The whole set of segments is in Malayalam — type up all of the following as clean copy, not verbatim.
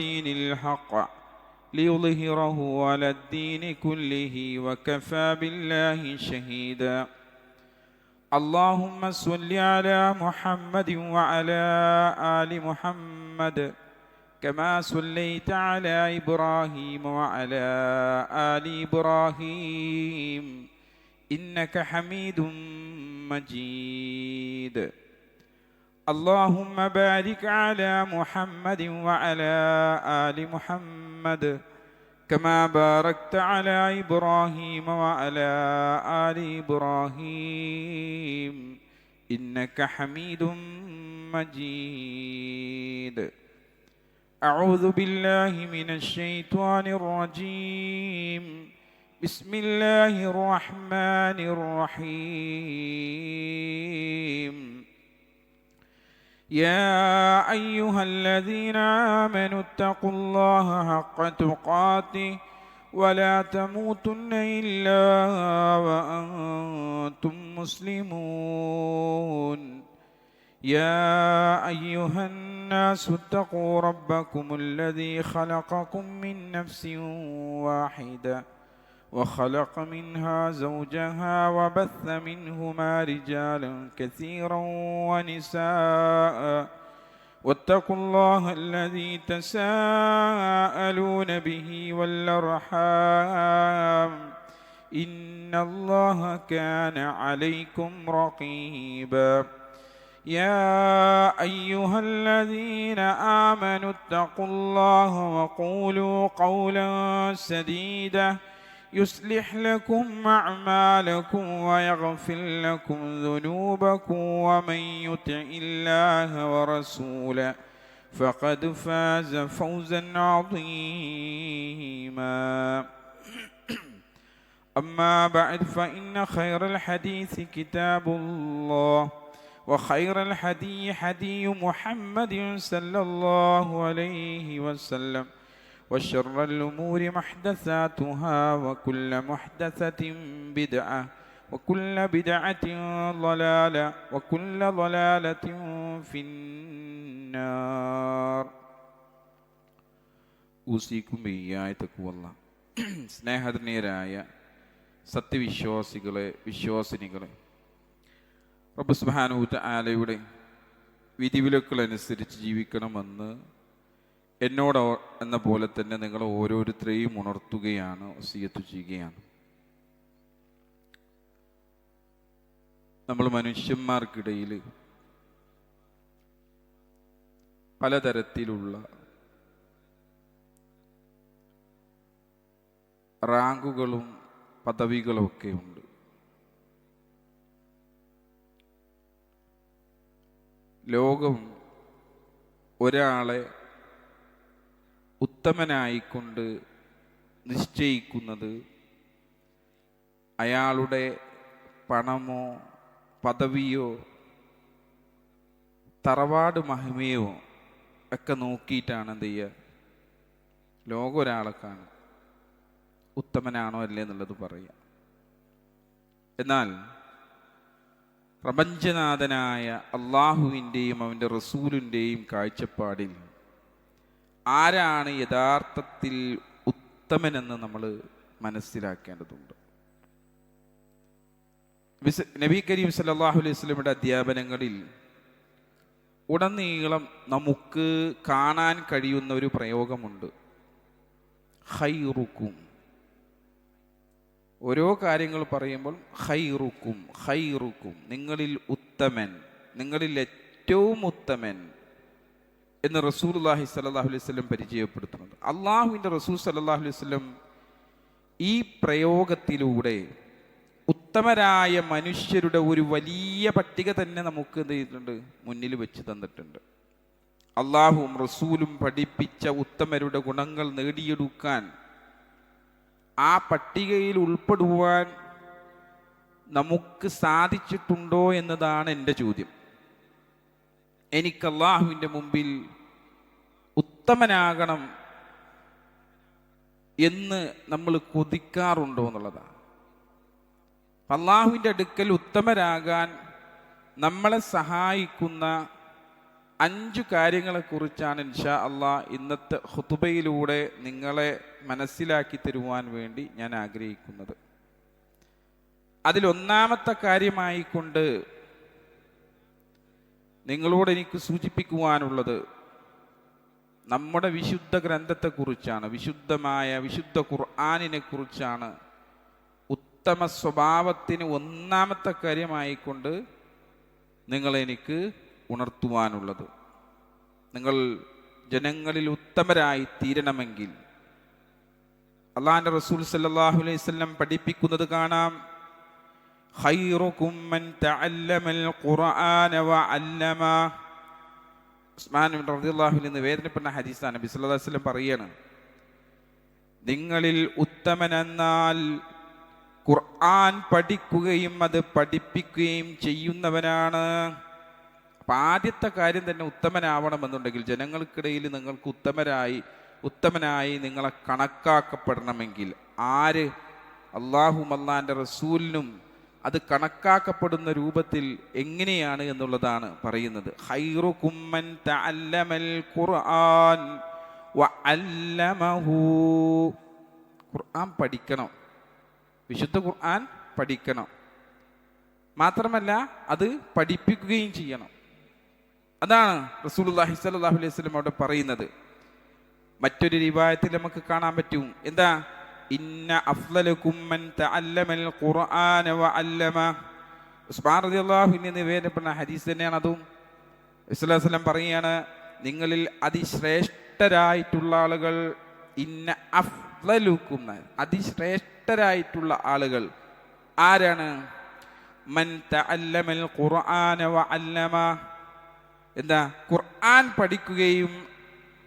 دين الحق ليظهره على الدين كله وكفى بالله شهيدا. اللهم صل على محمد وعلى آل محمد كما صليت على إبراهيم وعلى آل إبراهيم إنك حميد مجيد. اللهم بارك على محمد وعلى آل محمد كما باركت على إبراهيم وعلى آل إبراهيم إنك حميد مجيد. أعوذ بالله من الشيطان الرجيم. بسم الله الرحمن الرحيم. يا أيها الذين آمنوا اتقوا الله حق تقاته ولا تموتن إلا وأنتم مسلمون. يا أيها الناس اتقوا ربكم الذي خلقكم من نفس واحدة وخلق منها زوجها وبث منهما رجالا كثيرا ونساء واتقوا الله الذي تساءلون به والأرحام إن الله كان عليكم رقيبا. يا أيها الذين آمنوا اتقوا الله وقولوا قولا سديدا يصلح لكم أعمالكم ويغفر لكم ذنوبكم ومن يطع الله ورسوله فقد فاز فوزا عظيما. أما بعد فإن خير الحديث كتاب الله وخير الهدي هدي محمد صلى الله عليه وسلم وشر الأمور محدثاتها وكل محدثة بدعة وكل بدعة ضلالة وكل ضلالة في النار. ഊസിക്കും ബിയ്യായ തഖ്വല്ല. സ്നേഹധന്യരായ സത്യവിശ്വാസികളെ, വിശ്വാസിനികളെ, റബ്ബ് സുബ്ഹാനഹു തആലയുടെ വിധിവിലക്കുകളനുസരിച്ച് ജീവിക്കണമെന്ന് എന്നോട് എന്ന പോലെ തന്നെ നിങ്ങൾ ഓരോരുത്തരെയും ഉണർത്തുകയാണ്, വസിയത്ത് ചെയ്യുകയാണ്. നമ്മൾ മനുഷ്യന്മാർക്കിടയിൽ പലതരത്തിലുള്ള റാങ്കുകളും പദവികളും ഒക്കെ ഉണ്ട്. ലോകം ഒരാളെ ഉത്തമനായിക്കൊണ്ട് നിശ്ചയിക്കുന്നത് അയാളുടെ പണമോ പദവിയോ തറവാട് മഹിമയോ ഒക്കെ നോക്കിയിട്ടാണ് എന്ത് ചെയ്യുക, ലോകം ഒരാളെ കാണും, ഉത്തമനാണോ അല്ലേ എന്നുള്ളത് പറയുക. എന്നാൽ പ്രപഞ്ചനാഥനായ അള്ളാഹുവിൻ്റെയും അവൻ്റെ റസൂലിൻ്റെയും കാഴ്ചപ്പാടിൽ ആരാണ് യഥാർത്ഥത്തിൽ ഉത്തമനെന്ന് നമ്മൾ മനസ്സിലാക്കേണ്ടതുണ്ട്. നബി കരീം സല്ലല്ലാഹു അലൈഹി വസല്ലമയുടെ അധ്യാപനങ്ങളിൽ ഉടനീളം നമുക്ക് കാണാൻ കഴിയുന്ന ഒരു പ്രയോഗമുണ്ട്, ഖൈറുക്കും. ഓരോ കാര്യങ്ങൾ പറയുമ്പോൾ ഖൈറുക്കും ഖൈറുക്കും, നിങ്ങളിൽ ഉത്തമൻ, നിങ്ങളിൽ ഏറ്റവും ഉത്തമൻ എന്ന് റസൂലുള്ളാഹി സ്വല്ലല്ലാഹു അലൈഹി വസല്ലം പരിചയപ്പെടുത്തുന്നത്. അള്ളാഹുവിൻ്റെ റസൂൽ സ്വല്ലല്ലാഹു അലൈഹി വസല്ലം ഈ പ്രയോഗത്തിലൂടെ ഉത്തമരായ മനുഷ്യരുടെ ഒരു വലിയ പട്ടിക തന്നെ നമുക്ക് എന്ത് ചെയ്തിട്ടുണ്ട്, മുന്നിൽ വെച്ച് തന്നിട്ടുണ്ട്. അള്ളാഹുവും റസൂലും പഠിപ്പിച്ച ഉത്തമരുടെ ഗുണങ്ങൾ നേടിയെടുക്കാൻ, ആ പട്ടികയിൽ ഉൾപ്പെടുവാൻ നമുക്ക് സാധിച്ചിട്ടുണ്ടോ എന്നതാണ് എൻ്റെ ചോദ്യം. എനിക്ക് അള്ളാഹുവിൻ്റെ മുമ്പിൽ ഉത്തമനാകണം എന്ന് നമ്മൾ കൊതിക്കാറുണ്ടോ എന്നുള്ളതാണ്. അള്ളാഹുവിൻ്റെ അടുക്കൽ ഉത്തമരാകാൻ നമ്മളെ സഹായിക്കുന്ന 5 കാര്യങ്ങളെക്കുറിച്ചാണ് ഇൻഷാ അള്ളാഹ് ഇന്നത്തെ ഖുതുബയിലൂടെ നിങ്ങളെ മനസ്സിലാക്കി തരുവാൻ വേണ്ടി ഞാൻ ആഗ്രഹിക്കുന്നത്. അതിലൊന്നാമത്തെ കാര്യമായിക്കൊണ്ട് നിങ്ങളോട് എനിക്ക് സൂചിപ്പിക്കുവാനുള്ളത് നമ്മുടെ വിശുദ്ധ ഗ്രന്ഥത്തെക്കുറിച്ചാണ്, വിശുദ്ധ ഖുർആനിനെ കുറിച്ചാണ്. ഉത്തമ സ്വഭാവത്തിന് ഒന്നാമത്തെ കാര്യമായിക്കൊണ്ട് നിങ്ങളെനിക്ക് ഉണർത്തുവാനുള്ളത്, നിങ്ങൾ ജനങ്ങളിൽ ഉത്തമരായി തീരണമെങ്കിൽ അള്ളാഹുവിൻ്റെ റസൂൽ സല്ലല്ലാഹു അലൈഹി വസല്ലം പഠിപ്പിക്കുന്നത് കാണാം, ഖൈറുകും മൻ തഅല്ലമൽ ഖുർആന വഅല്ലമ. ഉസ്മാൻ റളിയല്ലാഹു അൻഹു നിവേദനപ്പെട്ട ഹദീസാണ്. നബി സല്ലല്ലാഹു അലൈഹി വസല്ലം പറയാണ്, നിങ്ങളിൽ ഉത്തമനെന്നാൽ ഖുർആൻ പഠിക്കുകയും അത് പഠിപ്പിക്കുകയും ചെയ്യുന്നവനാണ്. അപ്പം ആദ്യത്തെ കാര്യം തന്നെ ഉത്തമനാവണമെന്നുണ്ടെങ്കിൽ, ജനങ്ങൾക്കിടയിൽ നിങ്ങൾക്ക് ഉത്തമനായി നിങ്ങളെ കണക്കാക്കപ്പെടണമെങ്കിൽ ആര്? അള്ളാഹും അള്ളാഹിൻ്റെ റസൂലിനും അത് കണക്കാക്കപ്പെടുന്ന രൂപത്തിൽ എങ്ങനെയാണ് എന്നുള്ളതാണ് പറയുന്നത്. ഖൈറുകും മൻ തഅല്ലമൽ ഖുർആൻ വഅല്ലമഹു. ഖുർആൻ പഠിക്കണം, വിശുദ്ധ ഖുർആൻ പഠിക്കണം, മാത്രമല്ല അത് പഠിപ്പിക്കുകയും ചെയ്യണം. അതാണ് റസൂലുള്ളാഹി സ്വല്ലല്ലാഹു അലൈഹി വസല്ലം അവിടെ പറയുന്നത്. മറ്റൊരു റിവായത്തിൽ നമുക്ക് കാണാൻ പറ്റും, എന്താ? ഇന്ന അഫ്ളലകും മൻ തഅല്ലമൽ ഖുർആന വഅല്ലമ. ഉസ്മാൻ റളിയല്ലാഹു അൻഹു നിവേദനപ്പെട്ട ഹദീസ് തന്നെയാണ് അതും. റസൂലുള്ളാഹി സ്വല്ലല്ലാഹു അലൈഹി വസല്ലം പറയുകയാണ്, നിങ്ങളിൽ അതിശ്രേഷ്ഠരായിട്ടുള്ള ആളുകൾ, ഇന്ന അഫ്ളലുകും, അതിശ്രേഷ്ഠരായിട്ടുള്ള ആളുകൾ ആരാണ്? മൻ തഅല്ലമൽ ഖുർആന വഅല്ലമ. എന്താ? ഖുർആൻ പഠിക്കുകയും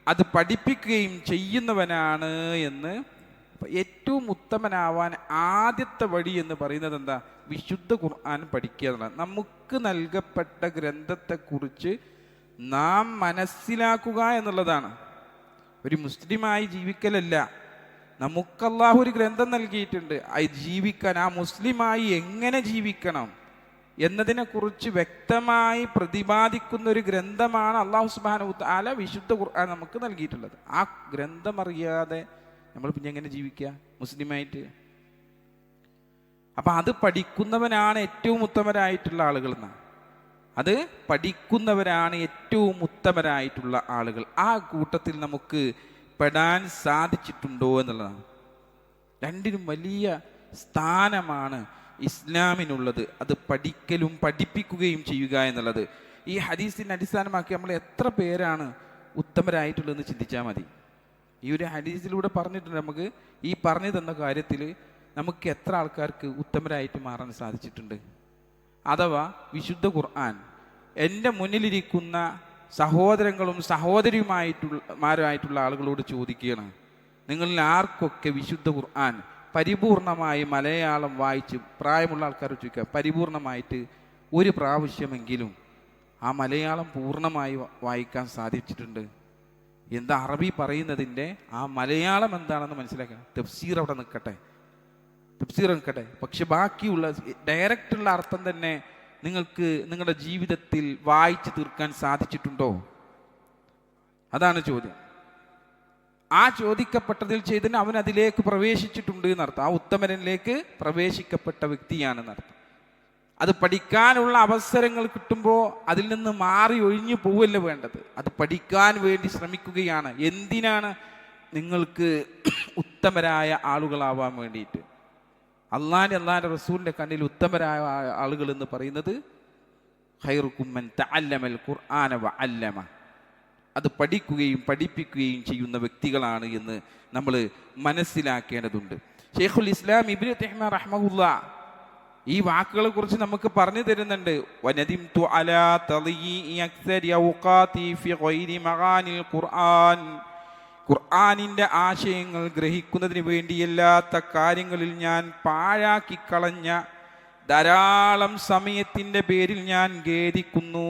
അത് പഠിപ്പിക്കുകയും ചെയ്യുന്നവനാണ് എന്ന്. ഏറ്റവും ഉത്തമനാവാൻ ആദ്യത്തെ വഴി എന്ന് പറയുന്നത് എന്താ? വിശുദ്ധ ഖുർആൻ പഠിക്കുക എന്നുള്ളത്. നമുക്ക് നൽകപ്പെട്ട ഗ്രന്ഥത്തെക്കുറിച്ച് നാം മനസ്സിലാക്കുക എന്നുള്ളതാണ്. ഒരു മുസ്ലിമായി ജീവിക്കലല്ല, നമുക്ക് അല്ലാഹു ഒരു ഗ്രന്ഥം നൽകിയിട്ടുണ്ട്. ജീവിക്കാൻ, ആ മുസ്ലിമായി എങ്ങനെ ജീവിക്കണം എന്നതിനെക്കുറിച്ച് വ്യക്തമായി പ്രതിപാദിക്കുന്ന ഒരു ഗ്രന്ഥമാണ് അല്ലാഹു സുബ്ഹാനഹു വ തആല വിശുദ്ധ ഖുർആൻ നമുക്ക് നൽകിയിട്ടുള്ളത്. ആ ഗ്രന്ഥം അറിയാതെ നമ്മൾ പിന്നെ എങ്ങനെ ജീവിക്കുക മുസ്ലിമായിട്ട്? അപ്പം അത് പഠിക്കുന്നവനാണ് ഏറ്റവും ഉത്തമരായിട്ടുള്ള ആളുകൾ എന്നാണ്. അത് പഠിക്കുന്നവരാണ് ഏറ്റവും ഉത്തമരായിട്ടുള്ള ആളുകൾ. ആ കൂട്ടത്തിൽ നമുക്ക് പെടാൻ സാധിച്ചിട്ടുണ്ടോ എന്നുള്ളതാണ്. രണ്ടിനും വലിയ സ്ഥാനമാണ് ഇസ്ലാമിനുള്ളത്. അത് പഠിക്കലും പഠിപ്പിക്കുകയും ചെയ്യുക എന്നുള്ളത്. ഈ ഹദീസിനെ അടിസ്ഥാനമാക്കി നമ്മൾ എത്ര പേരാണ് ഉത്തമരായിട്ടുള്ളതെന്ന് ചിന്തിച്ചാൽ മതി. ഈ ഒരു ഹദീസിലൂടെ പറഞ്ഞിട്ടുണ്ട്, നമുക്ക് ഈ പറഞ്ഞു തന്ന കാര്യത്തിൽ നമുക്ക് എത്ര ആൾക്കാർക്ക് ഉത്തമരായിട്ട് മാറാൻ സാധിച്ചിട്ടുണ്ട്. അഥവാ വിശുദ്ധ എൻ്റെ മുന്നിലിരിക്കുന്ന സഹോദരങ്ങളും സഹോദരിയുമായിട്ടുള്ള ആളുകളോട് ചോദിക്കുകയാണ്, നിങ്ങളിൽ ആർക്കൊക്കെ വിശുദ്ധ ഖുർആൻ പരിപൂർണമായി മലയാളം വായിച്ച്, പ്രായമുള്ള ആൾക്കാർ ചോദിക്കുക, പരിപൂർണമായിട്ട് ഒരു പ്രാവശ്യമെങ്കിലും ആ മലയാളം പൂർണ്ണമായി വായിക്കാൻ സാധിച്ചിട്ടുണ്ട്? എന്താ അറബി പറയുന്നതിൻ്റെ ആ മലയാളം എന്താണെന്ന് മനസ്സിലാക്കണം. തഫ്സീർ അവിടെ നിൽക്കട്ടെ, പക്ഷെ ബാക്കിയുള്ള ഡയറക്റ്റുള്ള അർത്ഥം തന്നെ നിങ്ങൾക്ക് നിങ്ങളുടെ ജീവിതത്തിൽ വായിച്ചു തീർക്കാൻ സാധിച്ചിട്ടുണ്ടോ? അതാണ് ചോദ്യം. ആ ചോദിക്കപ്പെട്ടതിൽ ചെയ്തതിന് അവൻ അതിലേക്ക് പ്രവേശിച്ചിട്ടുണ്ട് എന്നർത്ഥം. ആ ഉത്തമനിലേക്ക് പ്രവേശിക്കപ്പെട്ട വ്യക്തിയാണെന്നർത്ഥം. അത് പഠിക്കാനുള്ള അവസരങ്ങൾ കിട്ടുമ്പോൾ അതിൽ നിന്ന് മാറി ഒഴിഞ്ഞു പോവല്ല വേണ്ടത്. അത് പഠിക്കാൻ വേണ്ടി ശ്രമിക്കുകയാണ്. എന്തിനാണ്? നിങ്ങൾക്ക് ഉത്തമരായ ആളുകളാവാൻ വേണ്ടിയിട്ട്. അള്ളാഹിൻ്റെ റസൂലിൻ്റെ കണ്ണിൽ ഉത്തമരായ ആളുകൾ എന്ന് പറയുന്നത് ഖൈറുകും മൻ തഅല്ലമൽ ഖുർആന വഅല്ലമ. അത് പഠിക്കുകയും പഠിപ്പിക്കുകയും ചെയ്യുന്ന വ്യക്തികളാണ് എന്ന് നമ്മൾ മനസ്സിലാക്കേണ്ടതുണ്ട്. ശൈഖുൽ ഇസ്ലാം ഇബ്നു തൈമിയ്യ റഹ്മഹുല്ലാഹ് ഈ വാക്കുകളെ കുറിച്ച് നമുക്ക് പറഞ്ഞു തരുന്നുണ്ട്. വനദിംതു അലാ തളീഇ അക്സരി ഔഖാതി ഫി ഗൈരി മഗാനിൽ ഖുർആൻ. ഖുർആനിൻ്റെ ആശയങ്ങൾ ഗ്രഹിക്കുന്നതിന് വേണ്ടിയല്ലാത്ത കാര്യങ്ങളിൽ ഞാൻ പാഴാക്കി കളഞ്ഞ ധാരാളം സമയത്തിൻ്റെ പേരിൽ ഞാൻ ഖേദിക്കുന്നു.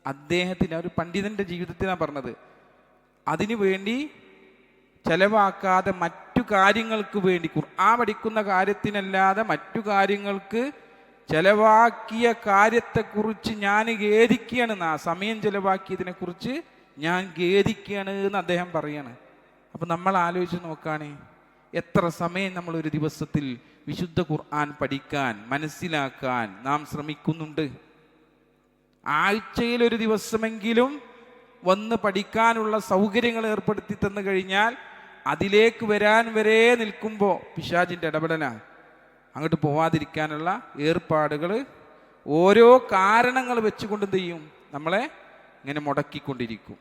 അദ്ദേഹത്തിന്, ഒരു പണ്ഡിതന്റെ ജീവിതത്തിനാണ് പറഞ്ഞത്. അതിനു വേണ്ടി ചെലവാക്കാതെ മറ്റു കാര്യങ്ങൾക്ക് വേണ്ടി, ഖുർആൻ പഠിക്കുന്ന കാര്യത്തിനല്ലാതെ മറ്റു കാര്യങ്ങൾക്ക് ചെലവാക്കിയ കാര്യത്തെക്കുറിച്ച് ഞാൻ ഖേദിക്കുകയാണ്, ആ സമയം ചെലവാക്കിയതിനെ കുറിച്ച് ഞാൻ ഖേദിക്കുകയാണ് എന്ന് അദ്ദേഹം പറയാണ്. അപ്പൊ നമ്മൾ ആലോചിച്ച് നോക്കാണേ, എത്ര സമയം നമ്മൾ ഒരു ദിവസത്തിൽ വിശുദ്ധ ഖുർആൻ പഠിക്കാൻ, മനസ്സിലാക്കാൻ നാം ശ്രമിക്കുന്നുണ്ട്. ആഴ്ചയിൽ ഒരു ദിവസമെങ്കിലും വന്ന് പഠിക്കാനുള്ള സൗകര്യങ്ങൾ ഏർപ്പെടുത്തി തന്നു കഴിഞ്ഞാൽ അതിലേക്ക് വരാൻ വരെ നിൽക്കുമ്പോൾ പിശാചിൻ്റെ ഇടപെടലാണ്. അങ്ങോട്ട് പോവാതിരിക്കാനുള്ള ഏർപ്പാടുകൾ ഓരോ കാരണങ്ങൾ വെച്ചുകൊണ്ട് എന്ത് ചെയ്യും, നമ്മളെ ഇങ്ങനെ മുടക്കിക്കൊണ്ടിരിക്കും.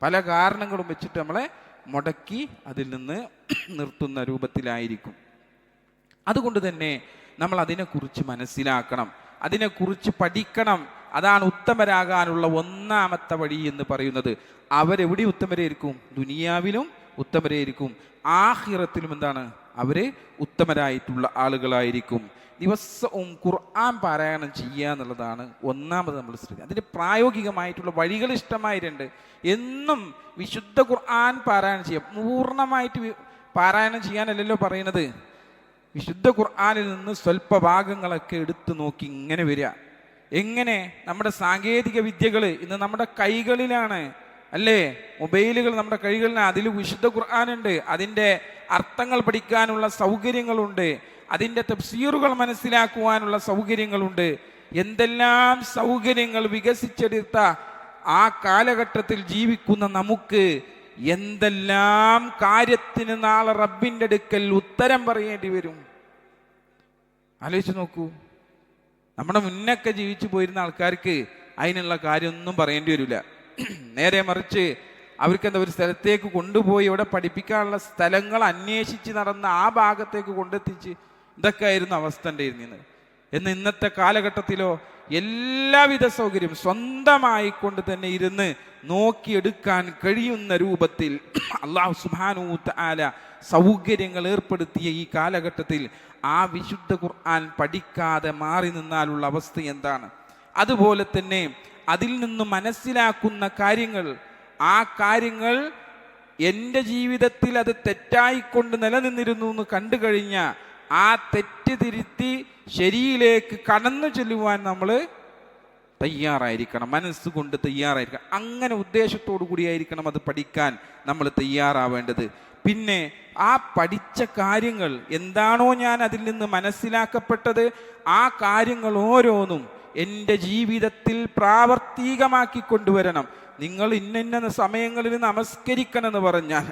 പല കാരണങ്ങളും വെച്ചിട്ട് നമ്മളെ മുടക്കി അതിൽ നിന്ന് നിർത്തുന്ന രൂപത്തിലായിരിക്കും. അതുകൊണ്ട് തന്നെ നമ്മൾ അതിനെക്കുറിച്ച് മനസ്സിലാക്കണം, അതിനെക്കുറിച്ച് പഠിക്കണം. അതാണ് ഉത്തമരാകാനുള്ള ഒന്നാമത്തെ വഴി എന്ന് പറയുന്നത്. അവരെവിടെ ഉത്തമരായിരിക്കും? ദുനിയാവിലും ഉത്തമരായിരിക്കും, ആഖിറത്തിലും എന്താണ്, അവര് ഉത്തമരായിട്ടുള്ള ആളുകളായിരിക്കും. ദിവസവും ഖുർആൻ പാരായണം ചെയ്യുക എന്നുള്ളതാണ് ഒന്നാമത് നമ്മൾ ശ്രദ്ധിക്കുക. അതിൻ്റെ പ്രായോഗികമായിട്ടുള്ള വഴികൾ ഇഷ്ടമായിട്ടുണ്ട്. എന്നും വിശുദ്ധ ഖുർആൻ പാരായണം ചെയ്യാം. പൂർണ്ണമായിട്ട് പാരായണം ചെയ്യാനല്ലല്ലോ പറയുന്നത്. വിശുദ്ധ ഖുർആനിൽ നിന്ന് സ്വല്പ ഭാഗങ്ങളൊക്കെ എടുത്തു നോക്കി ഇങ്ങനെ വരിക. എങ്ങനെ? നമ്മുടെ സാങ്കേതിക വിദ്യകൾ ഇന്ന് നമ്മുടെ കൈകളിലാണ്, അല്ലേ? മൊബൈലുകൾ നമ്മുടെ കൈകളിലാണ്. അതിൽ വിശുദ്ധ ഖുർആനുണ്ട്, അതിൻ്റെ അർത്ഥങ്ങൾ പഠിക്കാനുള്ള സൗകര്യങ്ങളുണ്ട്, അതിൻ്റെ തഫ്സീറുകൾ മനസ്സിലാക്കുവാനുള്ള സൗകര്യങ്ങളുണ്ട്. എന്തെല്ലാം സൗകര്യങ്ങൾ വികസിച്ചെടുത്ത ആ കാലഘട്ടത്തിൽ ജീവിക്കുന്ന നമുക്ക് എന്തെല്ലാം കാര്യത്തിന് നാളെ റബ്ബിൻ്റെ അടുക്കൽ ഉത്തരം പറയേണ്ടി വരും. ആലോചിച്ച് നോക്കൂ. നമ്മുടെ മുന്നൊക്കെ ജീവിച്ചു പോയിരുന്ന ആൾക്കാർക്ക് അതിനുള്ള കാര്യമൊന്നും പറയേണ്ടി വരില്ല. നേരെ മറിച്ച് അവർക്കെന്താ, ഒരു സ്ഥലത്തേക്ക് കൊണ്ടുപോയി ഇവിടെ പഠിപ്പിക്കാനുള്ള സ്ഥലങ്ങൾ അന്വേഷിച്ച് നടന്ന ആ ഭാഗത്തേക്ക് കൊണ്ടെത്തിച്ച് ഇതൊക്കെ ആയിരുന്നു അവസ്ഥ ഉണ്ടായിരുന്നത്. എന്ന് ഇന്നത്തെ കാലഘട്ടത്തിലോ എല്ലാവിധ സൗകര്യം സ്വന്തമായി കൊണ്ട് തന്നെ ഇരുന്ന് നോക്കിയെടുക്കാൻ കഴിയുന്ന രൂപത്തിൽ അല്ലാഹു സുബ്ഹാനഹു വ തആല സൗകര്യങ്ങൾ ഏർപ്പെടുത്തിയ ഈ കാലഘട്ടത്തിൽ ആ വിശുദ്ധ ഖുർആൻ പഠിക്കാതെ മാറി നിന്നാലുള്ള അവസ്ഥ എന്താണ്? അതുപോലെ തന്നെ അതിൽ നിന്ന് മനസ്സിലാക്കുന്ന കാര്യങ്ങൾ, ആ കാര്യങ്ങൾ എൻ്റെ ജീവിതത്തിൽ അത് തെറ്റായിക്കൊണ്ട് നിലനിന്നിരുന്നു എന്ന് കണ്ടു കഴിഞ്ഞാൽ ആ തെറ്റ് തിരുത്തി ശരിയിലേക്ക് കടന്നു ചെല്ലുവാൻ നമ്മൾ തയ്യാറായിരിക്കണം, മനസ്സുകൊണ്ട് തയ്യാറായിരിക്കണം. അങ്ങനെ ഉദ്ദേശത്തോടു കൂടിയായിരിക്കണം അത് പഠിക്കാൻ നമ്മൾ തയ്യാറാവേണ്ടത്. പിന്നെ ആ പഠിച്ച കാര്യങ്ങൾ എന്താണോ ഞാൻ അതിൽ നിന്ന് മനസ്സിലാക്കപ്പെട്ടത്, ആ കാര്യങ്ങൾ ഓരോന്നും എൻ്റെ ജീവിതത്തിൽ പ്രാവർത്തികമാക്കി കൊണ്ടുവരണം. നിങ്ങൾ ഇന്ന സമയങ്ങളിൽ നമസ്കരിക്കണമെന്ന് പറഞ്ഞാൽ